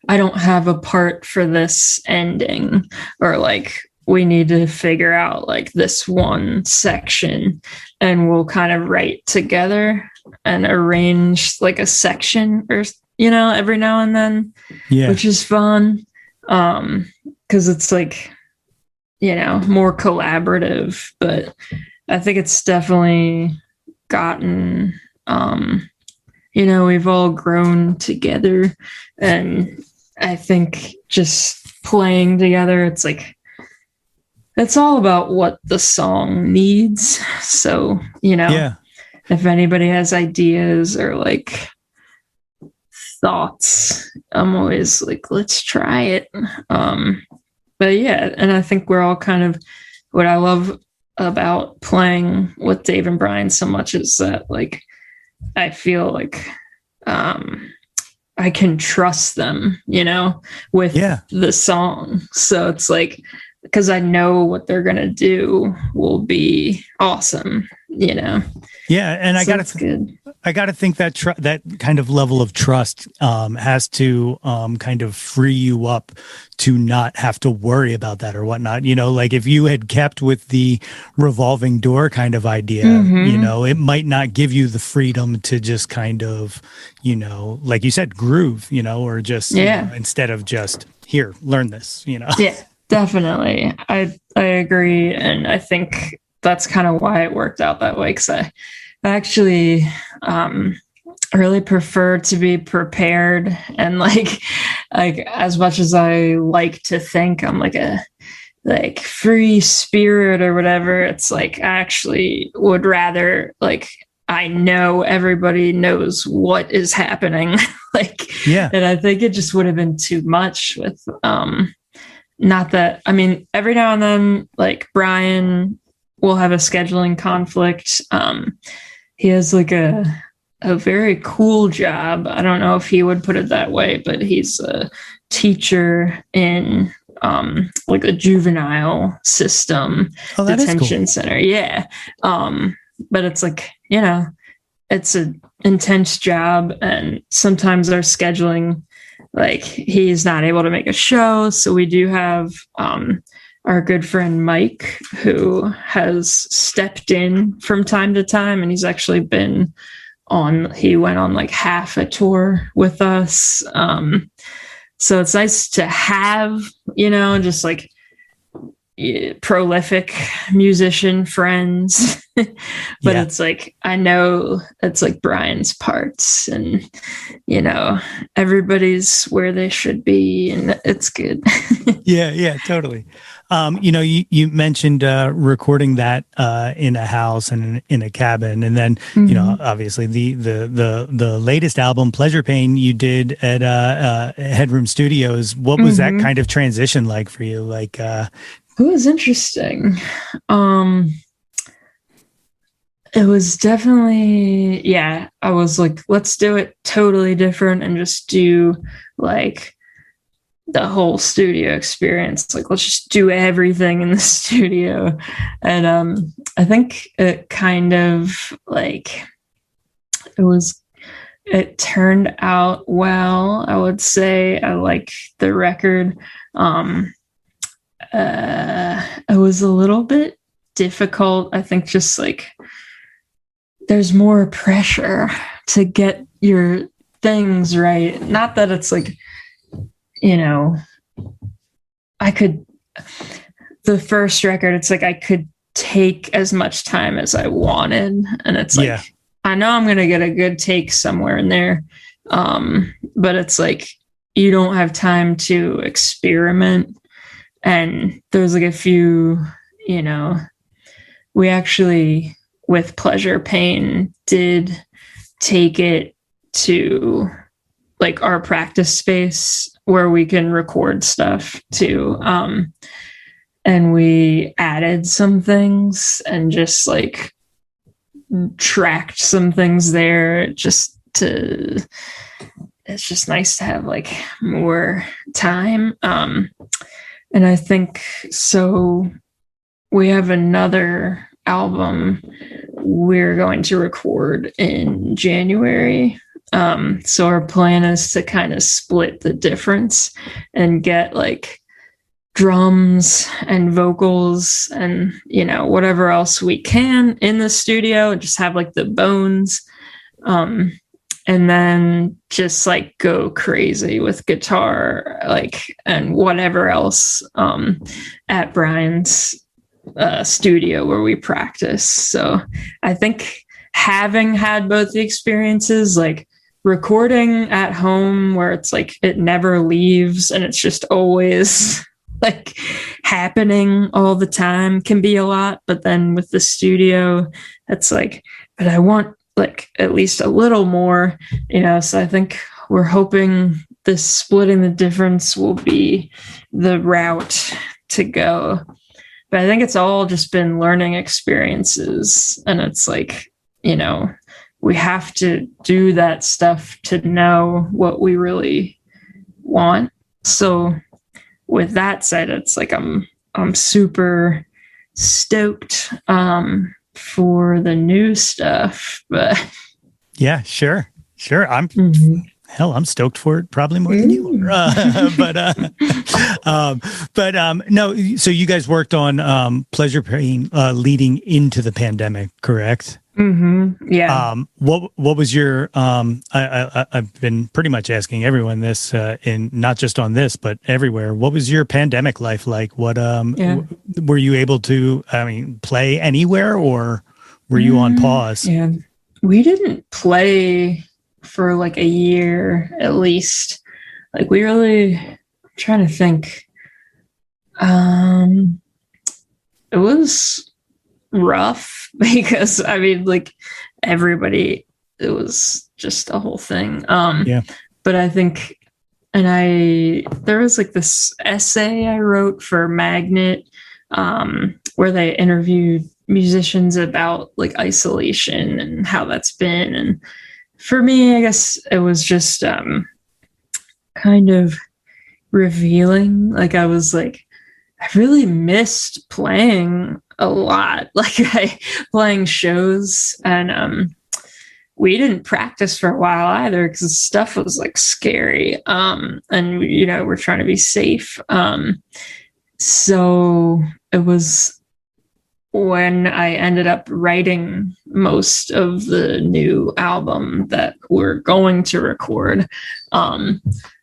I don't have a part for this ending, or like we need to figure out like this one section, and we'll kind of write together and arrange like a section, or every now and then, which is fun, because it's like more collaborative. But I think it's definitely gotten we've all grown together, and I think just playing together, it's like it's all about what the song needs. So if anybody has ideas or like thoughts, I'm always like, let's try it. But yeah, and I think we're all kind of, what I love about playing with Dave and Brian so much is that like I feel like I can trust them, with the song. So it's like, because I know what they're gonna do will be awesome, Yeah, and I gotta think that that kind of level of trust has to kind of free you up to not have to worry about that or whatnot. Like if you had kept with the revolving door kind of idea, it might not give you the freedom to just kind of, like you said, groove, or just instead of just here, learn this, Yeah, definitely. I agree, and I think that's kind of why it worked out that way, because I actually really prefer to be prepared, and like as much as I like to think I'm like a free spirit or whatever, it's like I actually would rather like I know everybody knows what is happening. And I think it just would have been too much with not that, I mean, every now and then like Brian will have a scheduling conflict. He has like a very cool job. I don't know if he would put it that way, but he's a teacher in like a juvenile system detention center. Yeah. But it's like, it's an intense job, and sometimes our scheduling, like he's not able to make a show. So we do have our good friend Mike, who has stepped in from time to time, and he's actually he went on like half a tour with us. So it's nice to have, just like prolific musician friends. But it's like, I know it's like Brian's parts, and everybody's where they should be, and it's good. Yeah, totally. You mentioned recording that in a house and in a cabin, and then obviously the latest album, Pleasure Pain, you did at Headroom Studios. What was that kind of transition like for you? Like, it was interesting. It was definitely, I was like, let's do it totally different and just do like the whole studio experience. Like, let's just do everything in the studio. And I think it kind of like, it turned out well. I would say I like the record. It was a little bit difficult. I think just like there's more pressure to get your things right. Not that it's like, the first record, it's like I could take as much time as I wanted. And it's like, I know I'm going to get a good take somewhere in there. But it's like, you don't have time to experiment. And there's like a few, we actually, with Pleasure Pain, did take it to like our practice space where we can record stuff too. And we added some things and just like tracked some things there it's just nice to have like more time. And I think so we have another album we're going to record in January. So our plan is to kind of split the difference and get like drums and vocals and, you know, whatever else we can in the studio and just have like the bones. And then just like go crazy with guitar, like, and whatever else, at Brian's studio where we practice. So I think having had both the experiences, like recording at home where it's like it never leaves and it's just always like happening all the time, can be a lot. But then with the studio, it's like, but I want like at least a little more, you know. So I think we're hoping this splitting the difference will be the route to go. But I think it's all just been learning experiences. And it's like, you know, we have to do that stuff to know what we really want. So with that said, it's like I'm super stoked for the new stuff. But yeah, sure. I'm I'm stoked for it probably more than you are. But no, so you guys worked on Pleasure Pain leading into the pandemic, correct? Mm-hmm. Yeah. What was your I've been pretty much asking everyone this in not just on this but everywhere. What was your pandemic life like? What were you able to play anywhere, or were you on pause? Yeah. We didn't play for like a year at least. Like we really, I'm trying to think. It was rough because like everybody, it was just a whole thing. But I think, there was like this essay I wrote for Magnet, where they interviewed musicians about like isolation and how that's been. And for me, I guess it was just kind of revealing. Like I was like, I really missed playing a lot, playing shows. And we didn't practice for a while either because stuff was like scary. And, you know, we're trying to be safe. So it was when I ended up writing most of the new album that we're going to record.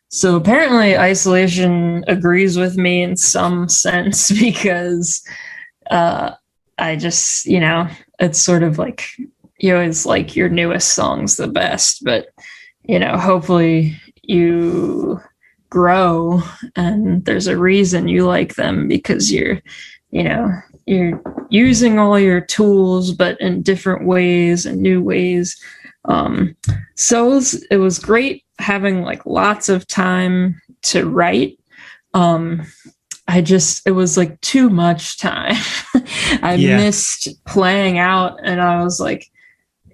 So apparently isolation agrees with me in some sense because I just, you know, it's sort of like you always like your newest songs the best, but, you know, hopefully you grow and there's a reason you like them because you're using all your tools, but in different ways and new ways. So it was great having like lots of time to write. It was like too much time. I missed playing out and I was like,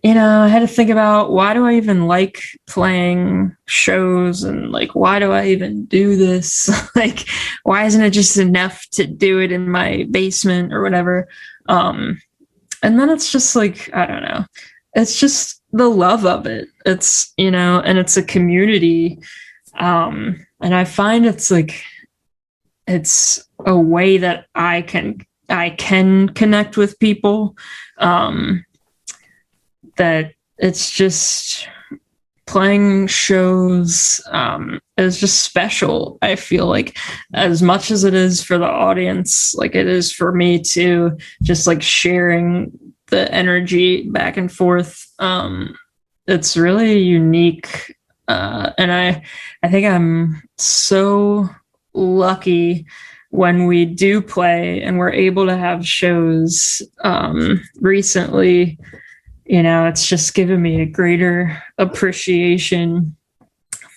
you know, I had to think about why do I even like playing shows and like, why do I even do this? Like, why isn't it just enough to do it in my basement or whatever? And then it's just like, I don't know. It's just the love of it. It's, you know, and it's a community. And I find it's like, it's a way that I can connect with people. That it's just playing shows is just special. I feel like as much as it is for the audience, like it is for me too, just like sharing the energy back and forth. It's really unique. And I think I'm so lucky when we do play and we're able to have shows recently, it's just given me a greater appreciation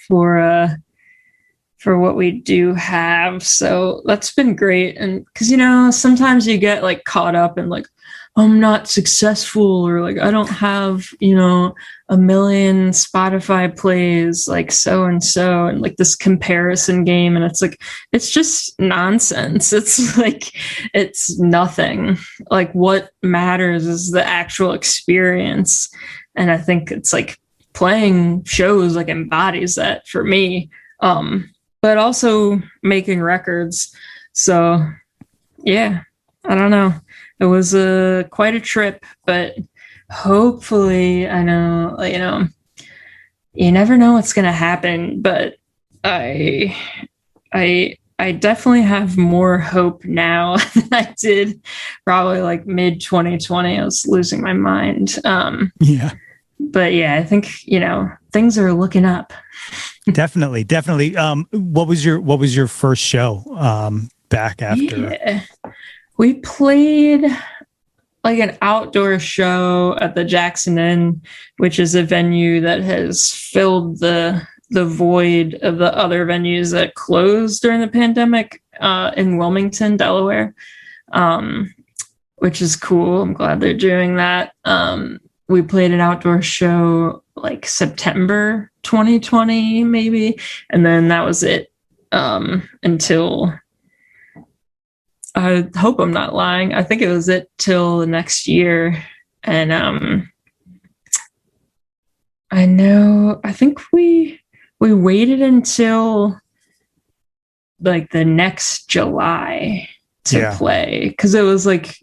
for what we do have. So that's been great. And because, sometimes you get like caught up in like, I'm not successful, or like, I don't have, a million Spotify plays like so-and-so, and like this comparison game. And it's like, it's just nonsense. It's like, it's nothing. Like what matters is the actual experience. And I think it's like playing shows like embodies that for me. But also making records. So yeah, I don't know. It was quite a trip, but hopefully, I know, you never know what's going to happen, but I definitely have more hope now than I did probably like mid 2020. I was losing my mind. Yeah. But yeah, I think, things are looking up. Definitely. What was your first show back after? Yeah. We played like an outdoor show at the Jackson Inn, which is a venue that has filled the void of the other venues that closed during the pandemic in Wilmington, Delaware, which is cool. I'm glad they're doing that. We played an outdoor show like September 2020, maybe. And then that was it until... I hope I'm not lying. I think it was it till the next year. And I think we waited until like the next July to play. 'Cause it was like,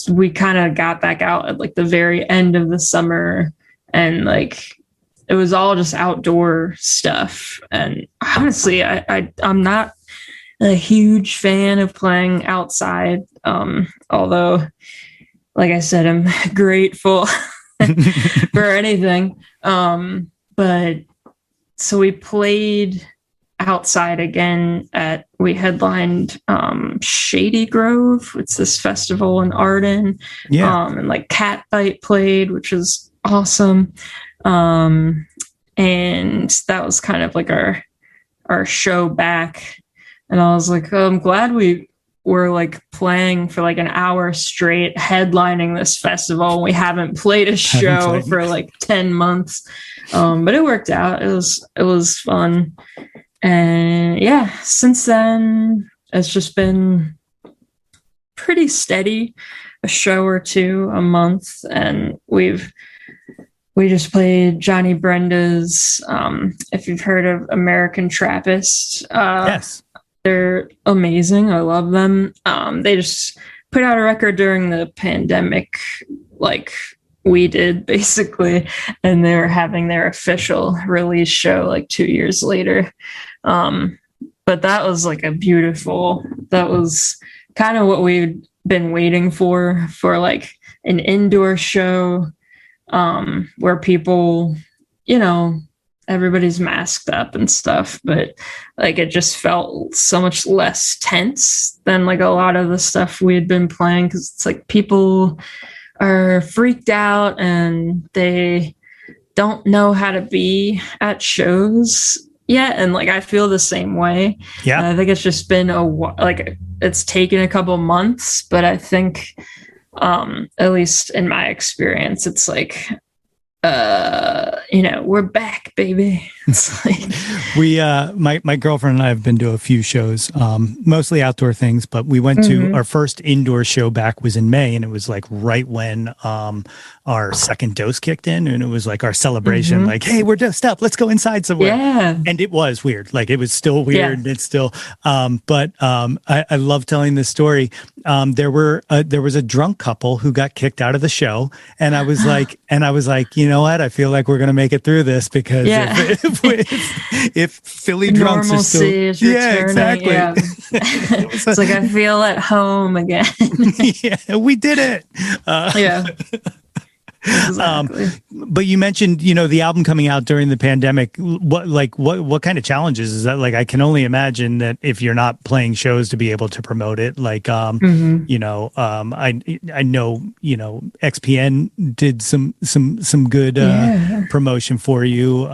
we kind of got back out at like the very end of the summer, and like, it was all just outdoor stuff. And honestly, I'm not a huge fan of playing outside. Although, like I said, I'm grateful for anything. But so we played outside again we headlined Shady Grove. It's this festival in Arden. Yeah. And like Catbite played, which was awesome. And that was kind of like our show back. And I was like, I'm glad we were like playing for like an hour straight, headlining this festival. We haven't played a show for like 10 months. But it worked out. It was fun. And yeah, since then it's just been pretty steady, a show or two a month. And we just played Johnny Brenda's, if you've heard of American Trappist. Yes. They're amazing. I love them. They just put out a record during the pandemic, like we did, basically. And they're having their official release show like 2 years later. But that was like that was kind of what we'd been waiting for like an indoor show. Where people, everybody's masked up and stuff, but like it just felt so much less tense than like a lot of the stuff we had been playing, because it's like people are freaked out and they don't know how to be at shows yet. And like I feel the same way. Yeah, I think it's just been it's taken a couple months, but I think at least in my experience, it's like, we're back, baby. It's like my girlfriend and I have been to a few shows, mostly outdoor things, but we went to our first indoor show back was in May, and it was like right when our second dose kicked in, and it was like our celebration, like, hey, we're dosed up, let's go inside somewhere. Yeah. And it was weird. Like it was still weird. Yeah. It's still, but I love telling this story. There was a drunk couple who got kicked out of the show, and I was like, you know what? I feel like we're going to make it through this, because if Philly drunks are still, is returning, exactly. Yeah. It's like I feel at home again. Yeah, we did it. Exactly. But you mentioned, the album coming out during the pandemic. What kind of challenges is that? Like, I can only imagine that if you're not playing shows to be able to promote it, like, I know, XPN did some good promotion for you.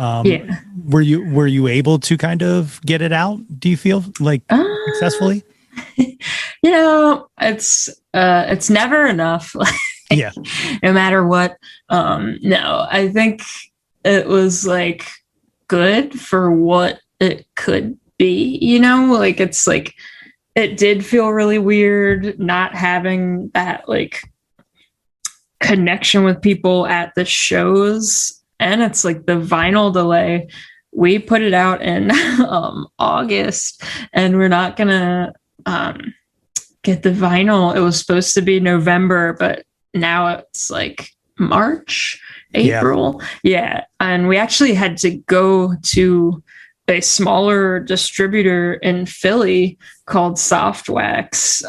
Were you able to kind of get it out? Do you feel like successfully? It's never enough. Yeah. No matter what. No, I think it was like good for what it could be, like it's like it did feel really weird not having that like connection with people at the shows. And it's like the vinyl delay. We put it out in August, and we're not gonna get the vinyl. It was supposed to be November, but now it's like March, April. Yeah. And we actually had to go to a smaller distributor in Philly called Softwax,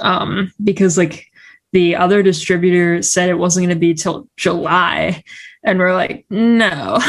because like the other distributor said it wasn't going to be till July. And we're like, no.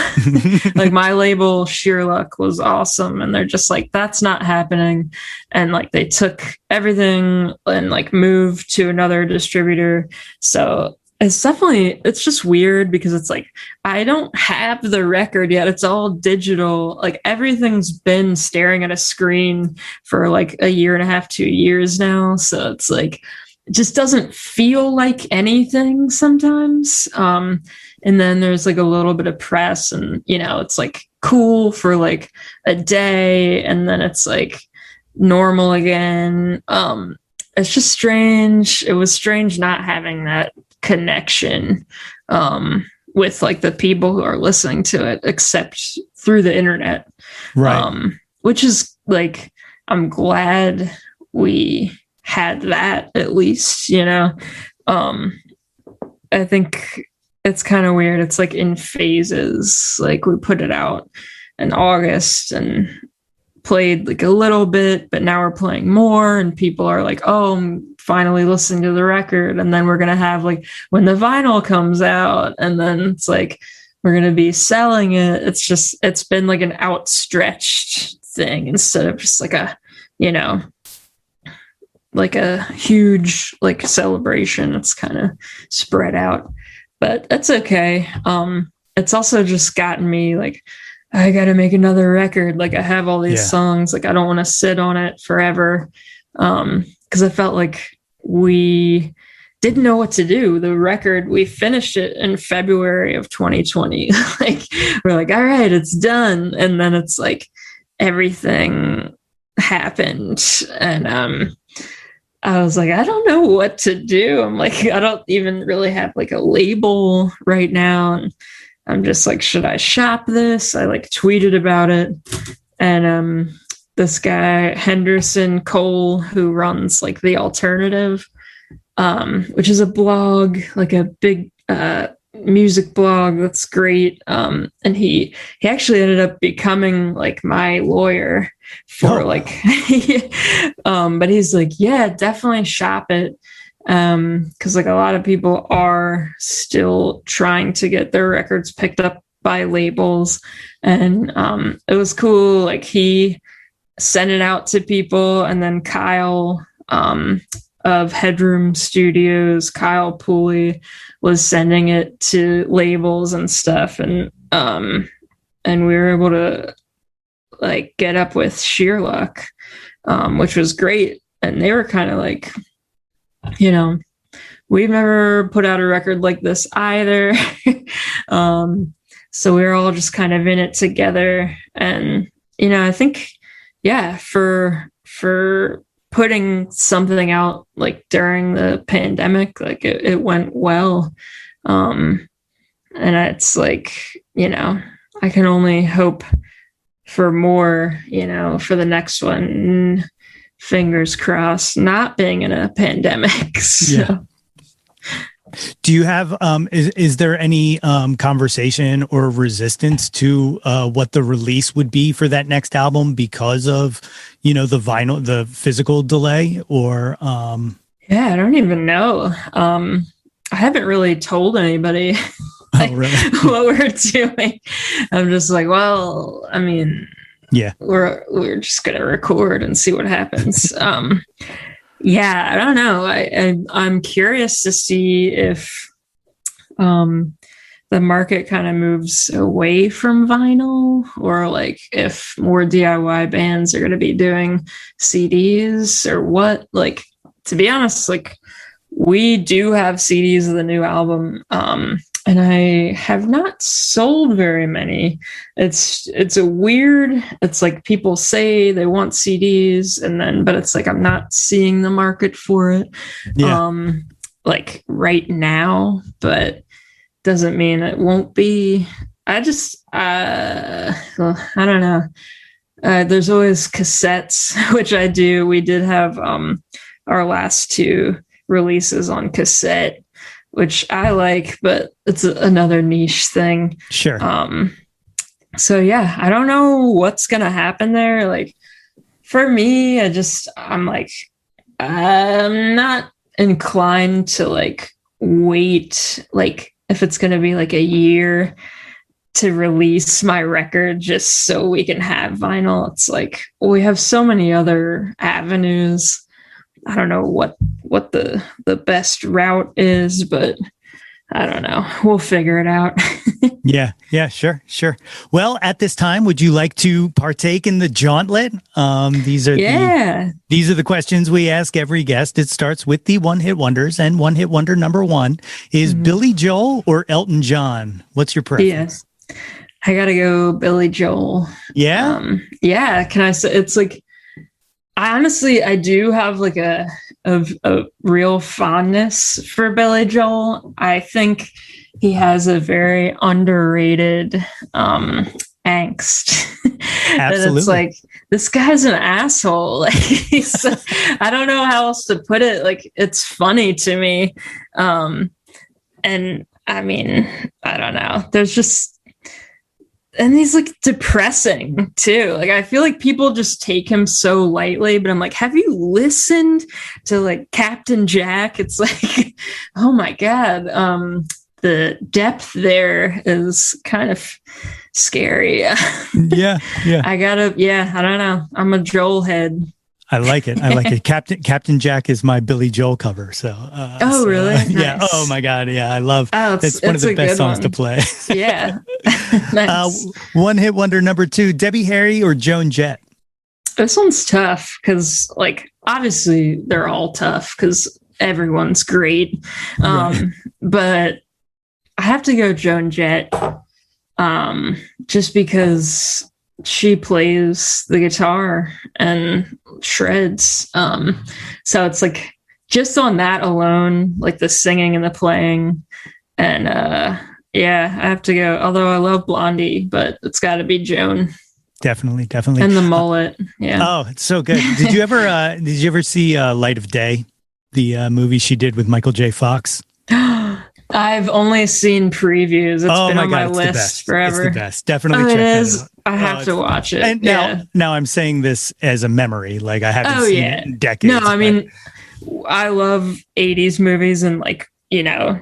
Like my label, Sheer Luck, was awesome. And they're just like, that's not happening. And like they took everything and like moved to another distributor. So it's just weird because it's like, I don't have the record yet. It's all digital. Like everything's been staring at a screen for like a year and a half, 2 years now. So it's like, it just doesn't feel like anything sometimes. And then there's like a little bit of press and, it's like cool for like a day. And then it's like normal again. It's just strange. It was strange not having that connection with like the people who are listening to it, except through the internet. Right. Which is like, I'm glad we had that at least, I think it's kind of weird. It's like in phases. Like we put it out in August and played like a little bit, but now we're playing more and people are like, oh, I'm finally listening to the record. And then we're going to have like when the vinyl comes out, and then it's like we're going to be selling it. It's been like an outstretched thing instead of just like like a huge like celebration. It's kind of spread out, but that's okay. It's also just gotten me like, I got to make another record. Like I have all these songs, like I don't want to sit on it forever. Cause I felt like we didn't know what to do. The record, we finished it in February of 2020. Like we're like, all right, it's done. And then it's like everything happened. And, I was like, I don't know what to do. I'm like, I don't even really have like a label right now. And I'm just like, should I shop this? I like tweeted about it. And this guy, Henderson Cole, who runs like The Alternative, which is a blog, like a big music blog that's great. And he actually ended up becoming like my lawyer for but he's like, yeah, definitely shop it. Cause like a lot of people are still trying to get their records picked up by labels. And it was cool. Like he sent it out to people, and then Kyle of Headroom Studios, Kyle Pooley, was sending it to labels and stuff. And we were able to like get up with Sheer Luck, which was great. And they were kind of like, we've never put out a record like this either. So we were all just kind of in it together. And, I think, for putting something out like during the pandemic, like it went well. And it's like, I can only hope for more, for the next one. Fingers crossed, not being in a pandemic. So. Yeah. Do you have, is there any conversation or resistance to what the release would be for that next album because of, the vinyl, the physical delay, or? Yeah, I don't even know. I haven't really told anybody. like really? what we're doing. I'm just like, well, I mean, Yeah. we're just gonna record and see what happens. Yeah, I don't know. I'm curious to see if the market kind of moves away from vinyl, or like if more DIY bands are going to be doing CDs or what. Like, to be honest, like we do have CDs of the new album, and I have not sold very many. It's like people say they want CDs, and then but it's like I'm not seeing the market for it. Yeah. Like right now, but doesn't mean it won't be. I just well, I don't know. There's always cassettes, which I do. We did have our last two releases on cassette, which I like, but it's another niche thing. Sure. So yeah, I don't know what's gonna happen there. Like for me, I'm like, I'm not inclined to like wait, like if it's going to be like a year to release my record just so we can have vinyl. It's like we have so many other avenues. I don't know what the best route is, but I don't know. We'll figure it out. Yeah, sure. Well, at this time, would you like to partake in the Jawntlet? These are the questions we ask every guest. It starts with the one-hit wonders, and one-hit wonder number one is Billy Joel or Elton John? What's your preference? Yes, I gotta go Billy Joel. Yeah, yeah. Can I say it's like I do have like a real fondness for Billy Joel. I think he has a very underrated angst. And it's like, this guy's an asshole. Like I don't know how else to put it. Like, it's funny to me. And I mean, I don't know. There's just, and he's like depressing too. Like, I feel like people just take him so lightly, but I'm like, have you listened to like Captain Jack? It's like, oh my God. The depth there is kind of scary. Yeah. I don't know. I'm a Joel head. I like it. Captain Jack is my Billy Joel cover. So, really? Yeah. Nice. Oh my God. Yeah. I love, it's one of the best songs to play. Yeah. Nice. One hit wonder number two, Debbie Harry or Joan Jett? This one's tough because like, obviously they're all tough because everyone's great. Right. But I have to go Joan Jett, just because she plays the guitar and shreds. So it's like just on that alone, like the singing and the playing, and I have to go. Although I love Blondie, but it's got to be Joan. Definitely, and the mullet. Yeah. Oh, it's so good. Did you ever see Light of Day, the movie she did with Michael J. Fox? I've only seen previews. It's been on my list forever. It's the best. Definitely check it out. I have to watch it. And now I'm saying this as a memory. Like, I haven't seen it in decades. No, I mean, I love 80s movies, and like, you know,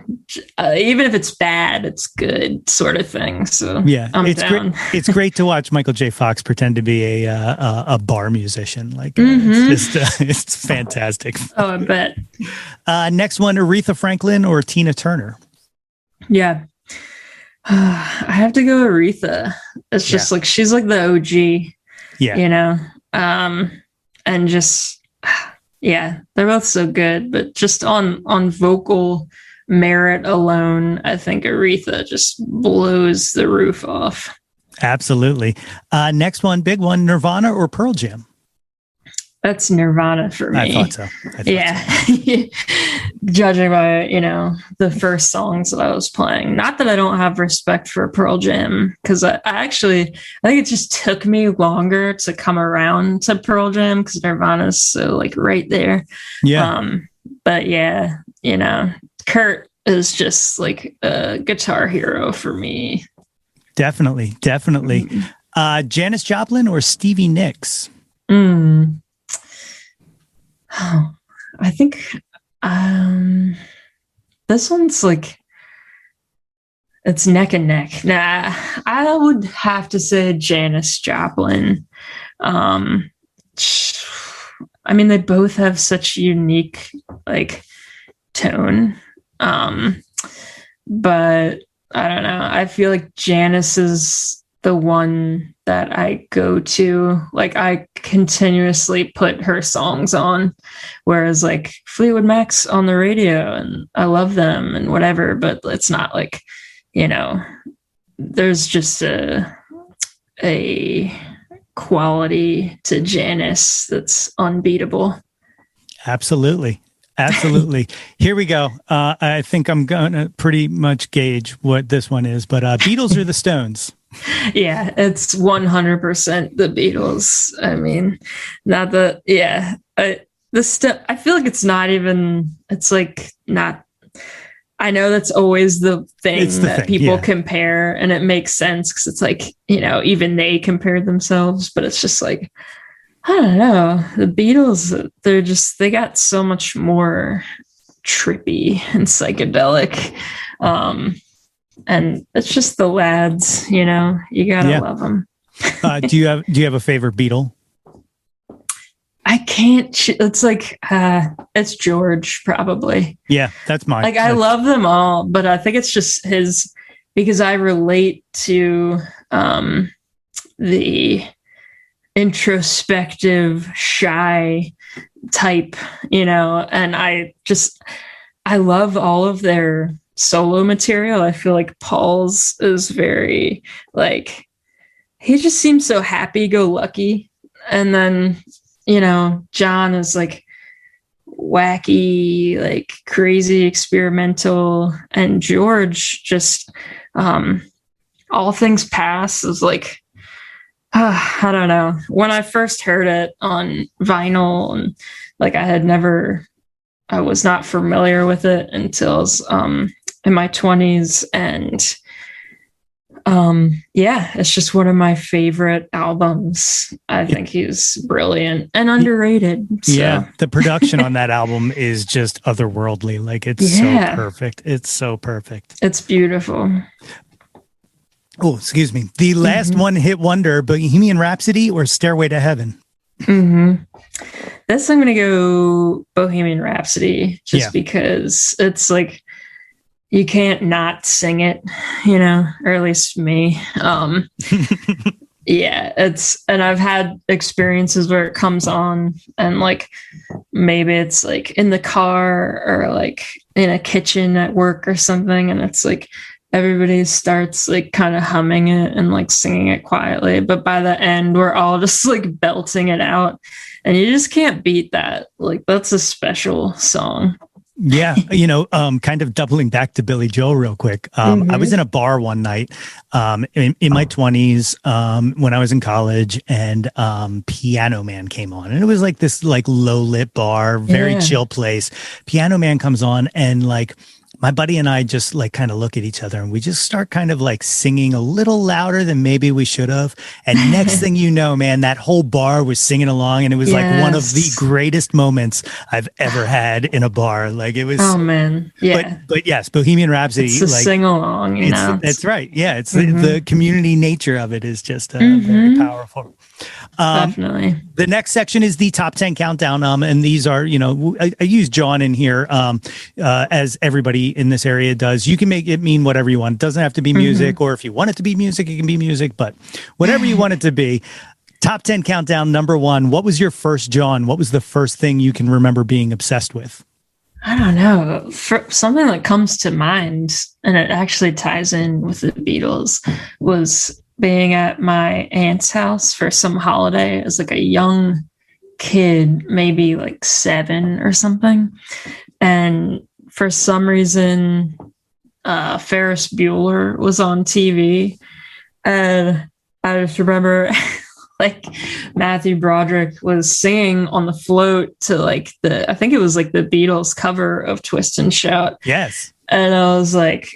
even if it's bad, it's good sort of thing. So yeah, I'm it's down. great. It's great to watch Michael J. Fox pretend to be a bar musician. Like, it's just it's fantastic. Oh, I bet. Next one, Aretha Franklin or Tina Turner? Yeah. I have to go Aretha. It's just like, she's like the OG. Yeah. You know? And just, yeah, they're both so good, but just on vocal merit alone, I think Aretha just blows the roof off. Absolutely. Next one, big one, Nirvana or Pearl Jam? That's Nirvana for me. I thought so. Judging by, you know, the first songs that I was playing. Not that I don't have respect for Pearl Jam, because I think it just took me longer to come around to Pearl Jam because Nirvana's so like right there. Yeah. But yeah, you know, Kurt is just like a guitar hero for me. Definitely. Janis Joplin or Stevie Nicks? Oh, I think this one's like, it's neck and neck. Nah, I would have to say Janis Joplin. I mean, they both have such unique like tone. But I don't know. I feel like Janis is the one that I go to. Like I continuously put her songs on, whereas like Fleetwood Mac's on the radio and I love them and whatever, but it's not like, there's just a quality to Janis that's unbeatable. Absolutely. Here we go. I think I'm going to pretty much gauge what this one is, but Beatles or the Stones? Yeah, it's 100% the Beatles. I mean, not the, yeah. I feel like it's not even, it's like not, I know that's always the thing that people compare, and it makes sense because it's like, even they compare themselves, but it's just like, I don't know. The Beatles, they got so much more trippy and psychedelic. And it's just the lads, you gotta love them. Do you have a favorite Beatle? I can't, it's like, it's George probably. Yeah, that's mine. Like I love them all, but I think it's just because I relate to, the introspective, shy type, and I love all of their solo material. I feel like Paul's is very like, he just seems so happy-go-lucky. And then, John is like wacky, like crazy experimental. And George just, All Things Pass is like, I don't know. When I first heard it on vinyl, and like I was not familiar with it until I was in my 20s, and it's just one of my favorite albums. I think he's brilliant and underrated. So. Yeah, the production on that album is just otherworldly. Like it's so perfect. It's so perfect. It's beautiful. Oh, excuse me. The last one-hit wonder, Bohemian Rhapsody or Stairway to Heaven? This I'm going to go Bohemian Rhapsody just because it's like you can't not sing it, or at least me. And I've had experiences where it comes on and like maybe it's like in the car or like in a kitchen at work or something, and it's like everybody starts like kind of humming it and like singing it quietly, but by the end we're all just like belting it out, and you just can't beat that. Like that's a special song. Yeah. Kind of doubling back to Billy Joel real quick. I was in a bar one night in my 20s when I was in college, and Piano Man came on, and it was like this like low lit bar, very chill place. Piano Man comes on, and like my buddy and I just like kind of look at each other and we just start kind of like singing a little louder than maybe we should have. And next thing you know, man, that whole bar was singing along, and it was like one of the greatest moments I've ever had in a bar. Like it was, oh man. Yeah. But yes, Bohemian Rhapsody, it's a like sing along, that's right. Yeah. It's the community nature of it is just very powerful. Definitely. The next section is the top 10 countdown. And these are, I use Jawn in here as everybody in this area does. You can make it mean whatever you want. It doesn't have to be music, or if you want it to be music, it can be music, but whatever you want it to be. Top 10 countdown, number 1. What was your first Jawn? What was the first thing you can remember being obsessed with? I don't know. For something that comes to mind, and it actually ties in with the Beatles, was being at my aunt's house for some holiday as like a young kid, maybe like 7 or something. And for some reason, Ferris Bueller was on TV. And I just remember like Matthew Broderick was singing on the float to like I think it was like the Beatles cover of Twist and Shout. Yes. And I was like,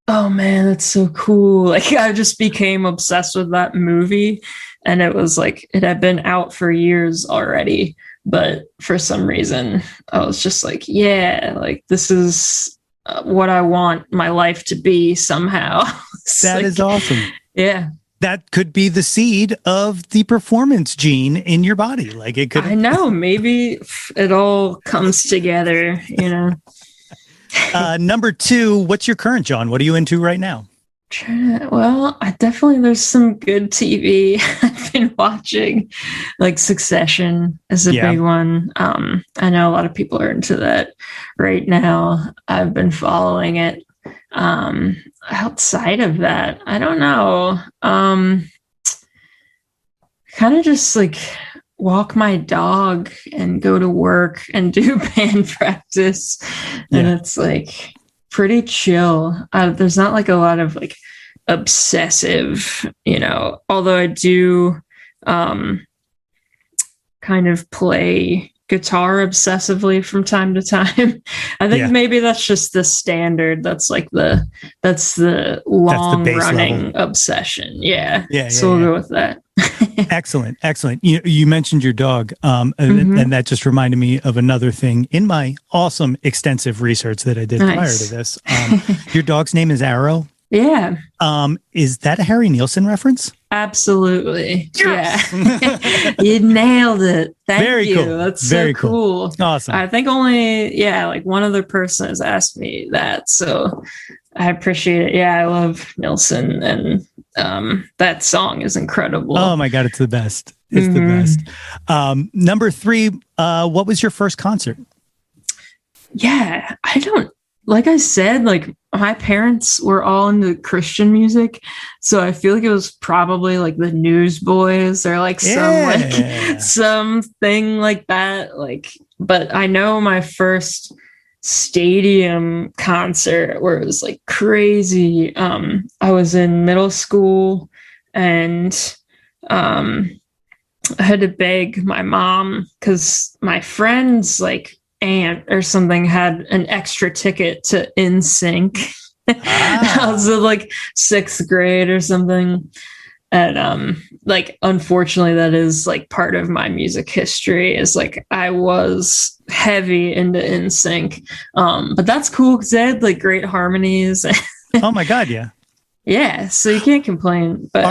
oh man, that's so cool. Like I just became obsessed with that movie. And it was like, it had been out for years already. But for some reason, I was just like, yeah, like this is what I want my life to be somehow. That is awesome. Yeah. That could be the seed of the performance gene in your body. Like it could. I know. Maybe it all comes together, you know. Number 2, what's your current, John? What are you into right now? Well, there's some good TV I've been watching, like Succession is a big one. I know a lot of people are into that right now. I've been following it. Outside of that, I don't know. Kind of just like walk my dog and go to work and do band practice. And it's like pretty chill. There's not like a lot of like obsessive, you know, although I do kind of play guitar obsessively from time to time. I think maybe that's just the standard. That's like that's the long running obsession. Yeah. So we'll go with that. Excellent. You mentioned your dog, and that just reminded me of another thing in my awesome extensive research that I did prior to this. Your dog's name is Arrow. Yeah. Is that a Harry Nilsson reference? Absolutely. Yes! Yeah. You nailed it. Thank you. Cool. That's very so cool. Awesome. I think only, like one other person has asked me that. So I appreciate it. Yeah, I love Nilsson, and that song is incredible. Oh my God, it's the best. It's the best. Number 3, what was your first concert? Yeah, like I said, like my parents were all into Christian music. So I feel like it was probably like the Newsboys or like something like that. Like, but I know my first stadium concert where it was like crazy. I was in middle school, and I had to beg my mom because my friends like aunt or something had an extra ticket to NSYNC. I was in like 6th grade or something. And like unfortunately that is like part of my music history, is like I was heavy into NSYNC. But that's cool because they had like great harmonies. Oh my God, yeah. Yeah, so you can't complain. But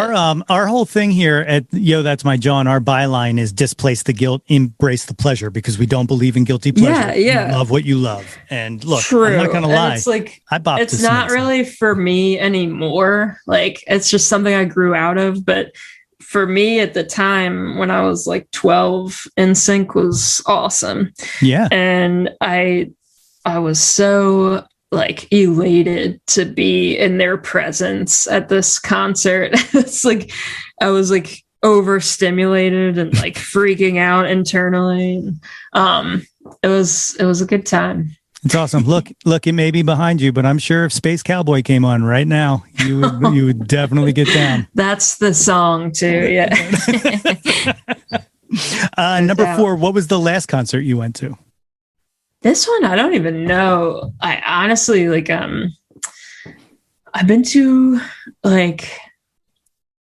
our whole thing here at Yo, That's My Jawn, our byline is displace the guilt, embrace the pleasure, because we don't believe in guilty pleasure. Yeah. You love what you love. And look, true. I'm not gonna lie. And it's like it's not really for me anymore. Like it's just something I grew out of. But for me at the time when I was like 12, NSYNC was awesome. Yeah. And I was so like elated to be in their presence at this concert. It's like I was like overstimulated and like freaking out internally. It was a good time. It's awesome. Look, it may be behind you, but I'm sure if Space Cowboy came on right now, you would definitely get down. That's the song too. Yeah. Number 4, what was the last concert you went to? This one, I don't even know. I honestly like, I've been to like,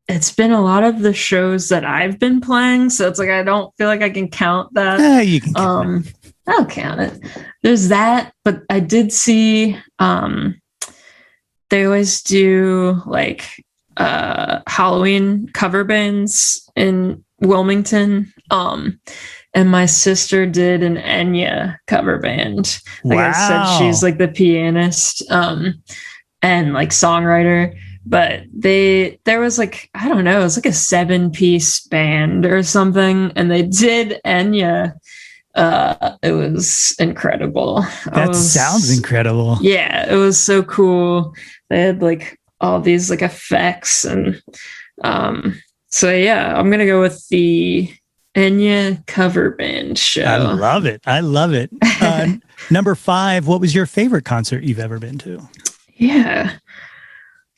it's been a lot of the shows that I've been playing. So it's like, I don't feel like I can count that. You can count it. I'll count it. There's that, but I did see, they always do like, Halloween cover bands in Wilmington. And my sister did an Enya cover band. Like I said, she's like the pianist and like songwriter. But there was like, I don't know, it was like a 7-piece band or something. And they did Enya. It was incredible. Sounds incredible. Yeah, it was so cool. They had like all these like effects. And so yeah, I'm going to go with the Enya cover band show. I love it. Number 5, what was your favorite concert you've ever been to? Yeah,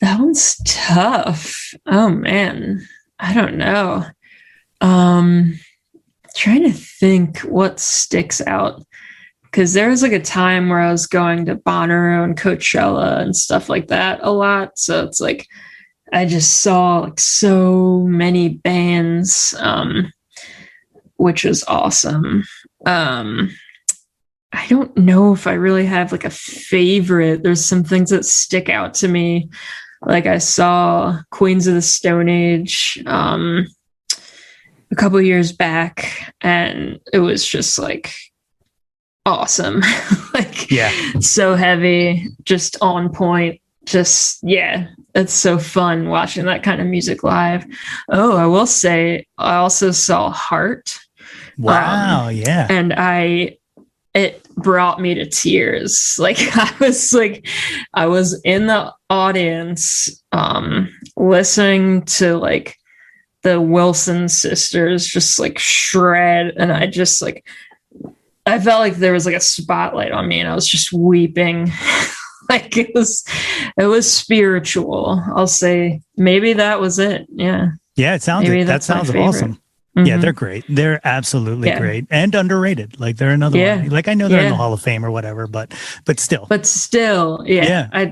that one's tough. Oh man, I don't know. Trying to think what sticks out, because there was like a time where I was going to Bonnaroo and Coachella and stuff like that a lot. So it's like I just saw like so many bands. Which is awesome. I I don't know if I really have like a favorite. There's some things that stick out to me. Like I saw Queens of the Stone Age a couple years back, and it was just like awesome. Like, yeah, so heavy, just on point. Just, yeah, it's so fun watching that kind of music live. Oh, I will say, I also saw Heart. Wow, yeah. And it brought me to tears. Like I was in the audience, listening to like the Wilson sisters just like shred. And I just like, I felt like there was like a spotlight on me and I was just weeping. Like it was spiritual. I'll say maybe that was it. Yeah. Yeah. That sounds awesome. Mm-hmm. Yeah, they're great. They're absolutely great and underrated. Like they're another one. Like I know they're in the Hall of Fame or whatever, but still. Yeah. I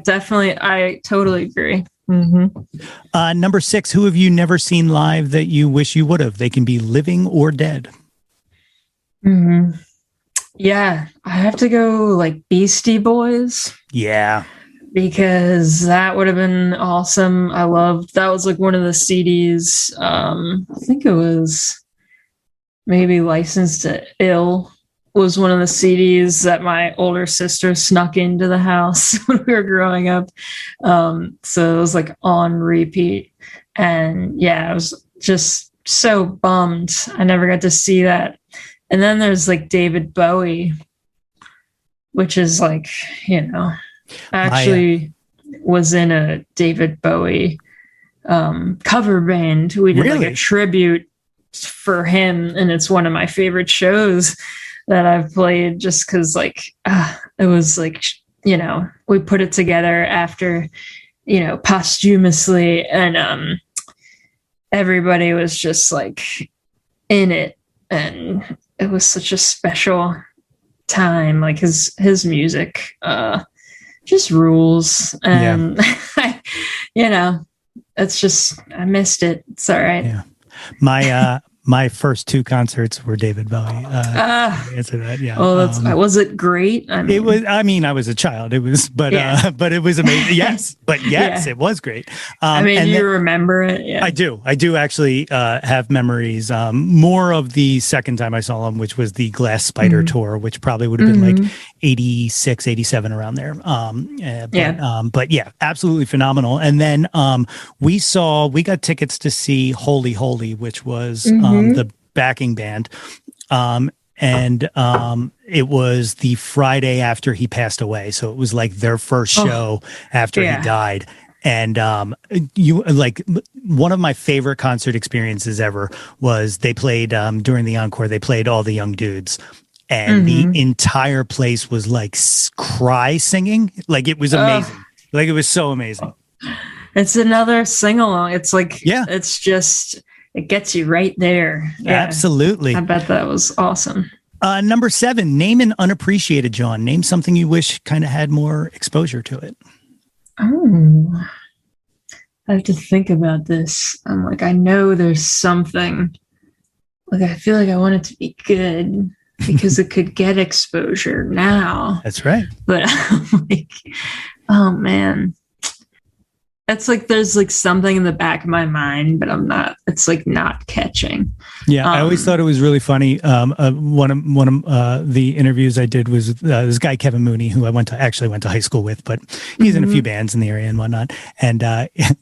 totally agree. Mm-hmm. Number 6, who have you never seen live that you wish you would have? They can be living or dead. Mm-hmm. Yeah, I have to go like Beastie Boys. Yeah. Because that would have been awesome. That was like one of the CDs. I think it was maybe Licensed to Ill was one of the CDs that my older sister snuck into the house when we were growing up. So it was like on repeat. And yeah, I was just so bummed I never got to see that. And then there's like David Bowie, which is like, actually was in a David Bowie cover band. We did like a tribute for him, and it's one of my favorite shows that I've played just because like it was like, we put it together after, posthumously, and everybody was just like in it, and it was such a special time. Like his music just rules, and it's just, I missed it. It's all right. Yeah. My first 2 concerts were David Bowie. Answer that. Yeah. Oh, was it great? It was. I mean, I was a child. It was, but it was amazing. Yes, it was great. You remember it? Yeah, I do. I do actually have memories. More of the second time I saw him, which was the Glass Spider tour, which probably would have been like 86, 87 around there. But yeah, absolutely phenomenal. And then we got tickets to see Holy Holy, which was the backing band. And it was the Friday after he passed away. So it was like their first show after he died. And one of my favorite concert experiences ever was they played during the encore, they played All the Young Dudes. And the entire place was like cry singing. Like it was amazing. Like it was so amazing. It's another sing along. It's like, it's just, it gets you right there. Yeah. Absolutely. I bet that was awesome. Number 7, name an unappreciated Jawn. Name something you wish kind of had more exposure to it. Oh, I have to think about this. I'm like, I know there's something. Like, I feel like I want it to be good because it could get exposure now. That's right. But I'm like, oh man. It's like there's like something in the back of my mind, but it's like not catching. Yeah, I always thought it was really funny. One of the interviews I did was this guy Kevin Mooney, who I went to high school with, but he's in a few bands in the area and whatnot. And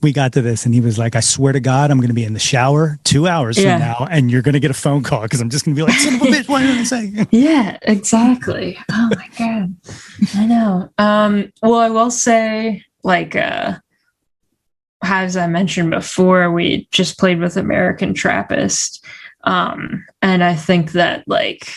we got to this, and he was like, "I swear to God, I'm going to be in the shower 2 hours from now, and you're going to get a phone call because I'm just going to be like, son of a bitch, what did I say?" Yeah, exactly. Oh my God, I know. Well, I will say, like, as I mentioned before, we just played with American Trappist. And I think that like,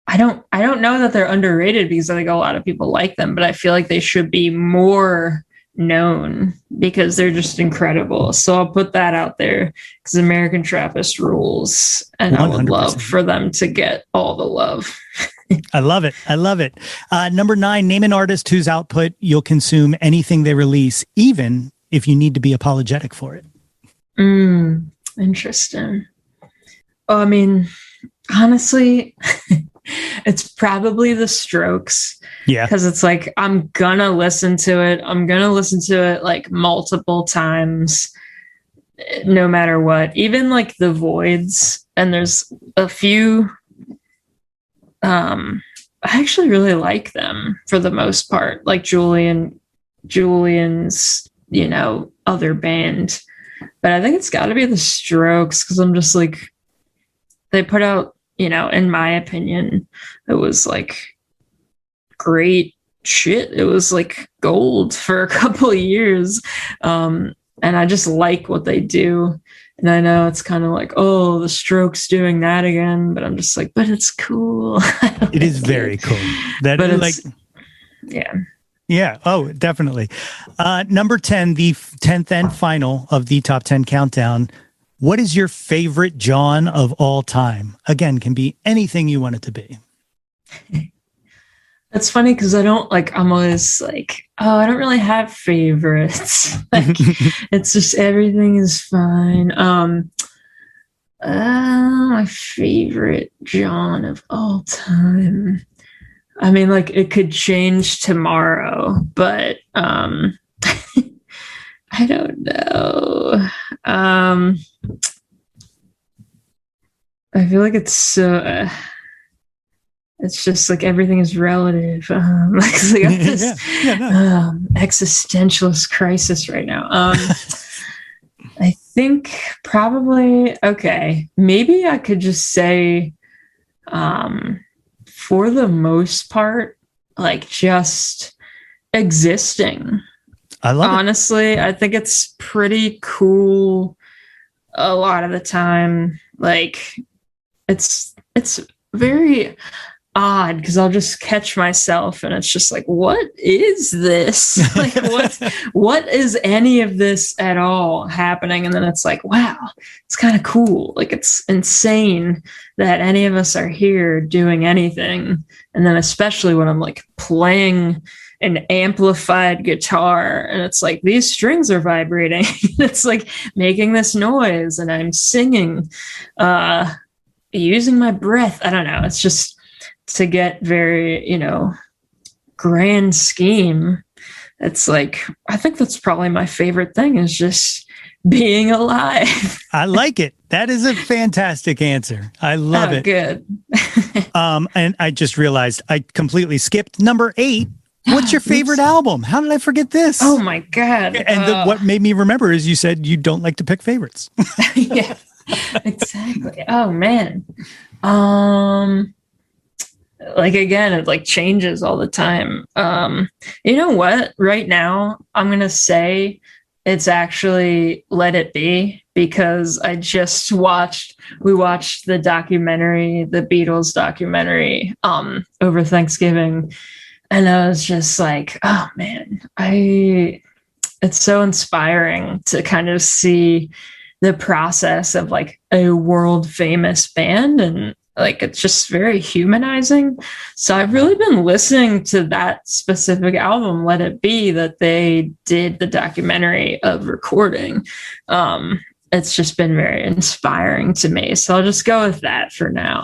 I don't know that they're underrated because I think a lot of people like them, but I feel like they should be more known because they're just incredible. So I'll put that out there because American Trappist rules, and 100%. I would love for them to get all the love. I love it. Number 9, name an artist whose output you'll consume anything they release, even if you need to be apologetic for it. Interesting. I mean, honestly, It's probably the Strokes. Yeah. Because it's like, I'm gonna listen to it. I'm gonna listen to it like multiple times, no matter what. Even like the Voids. And there's a few, I actually really like them for the most part. Like Julian's, other band. But I think it's got to be the Strokes, because I'm just like, they put out, in my opinion, it was like great shit. It was like gold for a couple of years. And I just like what they do. And I know it's kind of like, oh, the Strokes doing that again, but I'm just like, but it's cool. It is very cool. That but is it's, like, yeah. yeah. Oh, definitely. Number 10, the 10th and final of the top 10 countdown. What is your favorite Jawn of all time? Again, can be anything you want it to be. That's funny because I'm always like, oh, I don't really have favorites. Like, it's just everything is fine. My favorite Jawn of all time. I mean, like, it could change tomorrow, but I don't know. I feel like it's so. It's just like everything is relative. I'm this existentialist crisis right now. I think probably, okay, maybe I could just say, for the most part, like just existing. I love Honestly, it. I think it's pretty cool a lot of the time. Like, it's very odd because I'll just catch myself and it's just like, what is this? Like, what is any of this at all happening? And then it's like, wow, it's kind of cool. Like, it's insane that any of us are here doing anything. And then especially when I'm like playing an amplified guitar and it's like these strings are vibrating. It's like making this noise and I'm singing, using my breath. I don't know. It's just to get very, grand scheme. It's like, I think that's probably my favorite thing is just being alive. I like it. That is a fantastic answer. I love it. Good. And I just realized I completely skipped number 8. What's your favorite album? How did I forget this? Oh my God. And what made me remember is you said you don't like to pick favorites. Yeah, exactly. Oh man. Like, again, it like changes all the time. You know what? Right now, I'm going to say it's actually Let It Be, because we watched the documentary, the Beatles documentary, over Thanksgiving. And I was just like, oh man, it's so inspiring to kind of see the process of like a world famous band, and like it's just very humanizing. So I've really been listening to that specific album, Let It Be, that they did the documentary of recording. It's just been very inspiring to me. So I'll just go with that for now.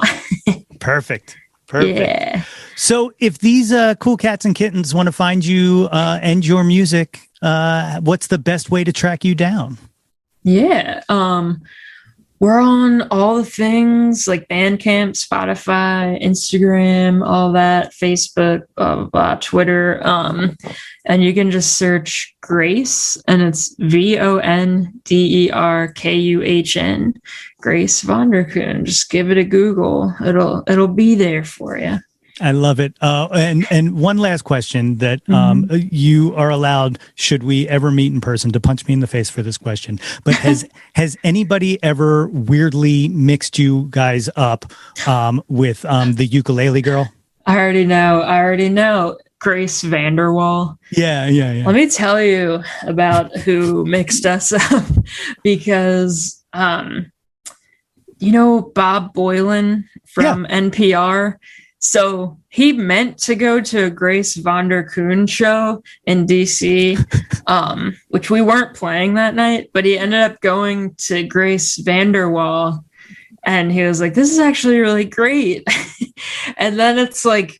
Perfect. Yeah. So if these cool cats and kittens want to find you and your music, what's the best way to track you down? Yeah. We're on all the things like Bandcamp, Spotify, Instagram, all that, Facebook, Twitter. And you can just search Grace, and it's Vonderkuhn, Grace Vonderkuhn. Just give it a Google. It'll be there for you. I love it. And one last question that you are allowed, should we ever meet in person, to punch me in the face for this question. But has anybody ever weirdly mixed you guys up with the ukulele girl? I already know. Grace Vanderwall. Yeah. Let me tell you about who mixed us up, because Bob Boylan from NPR. So he meant to go to a Grace Vonderkuhn show in DC, which we weren't playing that night, but he ended up going to Grace Vanderwall, and he was like, this is actually really great. And then it's like,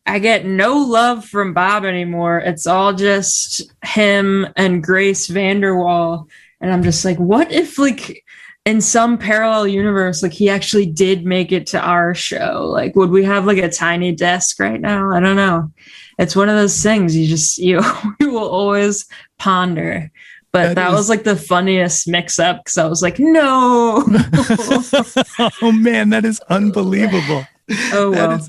I get no love from Bob anymore. It's all just him and Grace Vanderwall. And I'm just like, what if like in some parallel universe, like he actually did make it to our show? Like, would we have like a tiny desk right now? I don't know. It's one of those things you will always ponder. But that was like the funniest mix up because I was like, no. Oh man, that is unbelievable. Oh, well.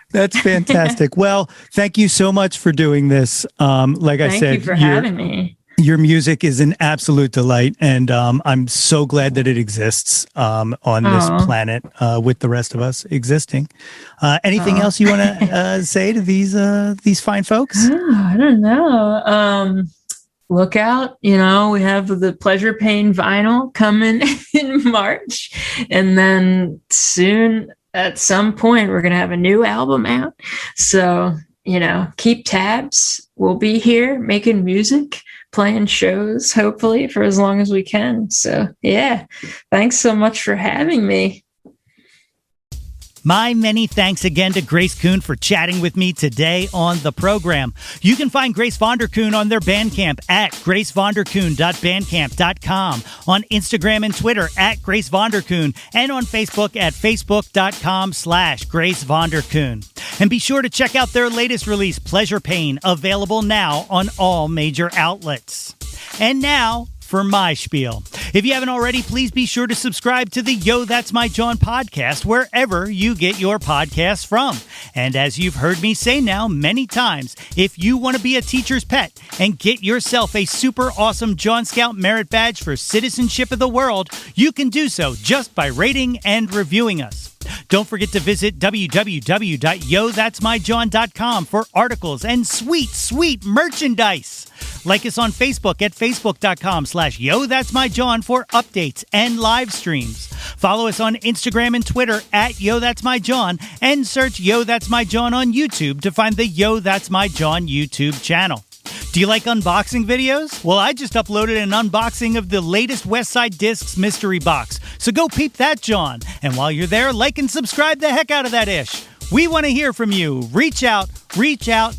That's fantastic. Well, thank you so much for doing this. Like I said, thank you for having me. Your music is an absolute delight, and I'm so glad that it exists on this planet with the rest of us existing. Anything else you want to say to these fine folks? I don't know. Look out, we have the Pleasure Pain vinyl coming in March, and then soon at some point we're going to have a new album out. So, keep tabs. We'll be here making music, playing shows, hopefully for as long as we can. So yeah, thanks so much for having me. My many thanks again to Grace Koon for chatting with me today on the program. You can find Grace Vonderkuhn on their Bandcamp at gracevonderkuhn.bandcamp.com, on Instagram and Twitter at Grace Vonderkuhn, and on Facebook at facebook.com/Grace Vonderkuhn. And be sure to check out their latest release, Pleasure Pain, available now on all major outlets. And now for my spiel. If you haven't already, please be sure to subscribe to the Yo, That's My Jawn podcast wherever you get your podcasts from. And as you've heard me say now many times, if you want to be a teacher's pet and get yourself a super awesome Jawn Scout merit badge for citizenship of the world, you can do so just by rating and reviewing us. Don't forget to visit www.yothat'smyjawn.com for articles and sweet merchandise. Like us on Facebook at facebook.com/YoThat'sMyJawn for updates and live streams. Follow us on Instagram and Twitter at Yo That's My Jawn, and search Yo That's My Jawn on YouTube to find the Yo That's My Jawn YouTube channel. Do you like unboxing videos? Well, I just uploaded an unboxing of the latest Westside Discs mystery box, so go peep that, Jawn. And while you're there, like and subscribe the heck out of that ish. We want to hear from you. Reach out,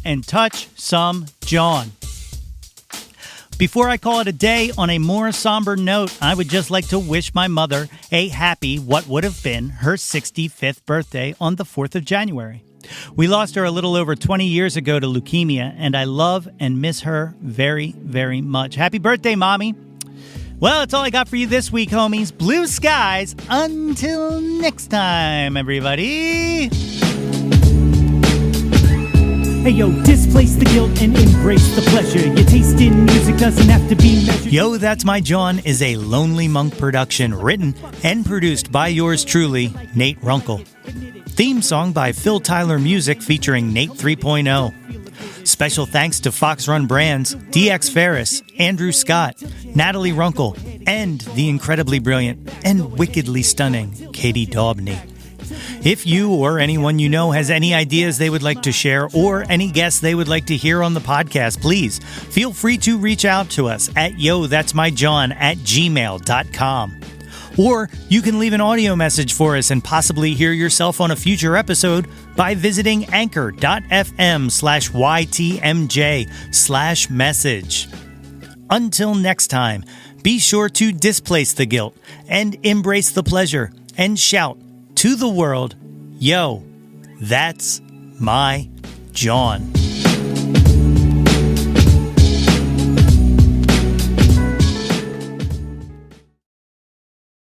and touch some Jawn. Before I call it a day, on a more somber note, I would just like to wish my mother a happy, what would have been her 65th birthday on the 4th of January. We lost her a little over 20 years ago to leukemia, and I love and miss her very, very much. Happy birthday, Mommy. Well, that's all I got for you this week, homies. Blue skies. Until next time, everybody. Hey yo, displace the guilt and embrace the pleasure. Your taste in music doesn't have to be measured. Yo, That's My Jawn is a Lonely Monk production, written and produced by yours truly, Nate Runkle. Theme song by Phil Tyler Music featuring Nate 3.0. Special thanks to Fox Run Brands, DX Ferris, Andrew Scott, Natalie Runkle, and the incredibly brilliant and wickedly stunning Katie Daubney. If you or anyone you know has any ideas they would like to share or any guests they would like to hear on the podcast, please feel free to reach out to us at yothat'smyjawn@gmail.com. Or you can leave an audio message for us and possibly hear yourself on a future episode by visiting anchor.fm/YTMJ/message. Until next time, be sure to displace the guilt and embrace the pleasure and shout to the world, yo, that's my Jawn.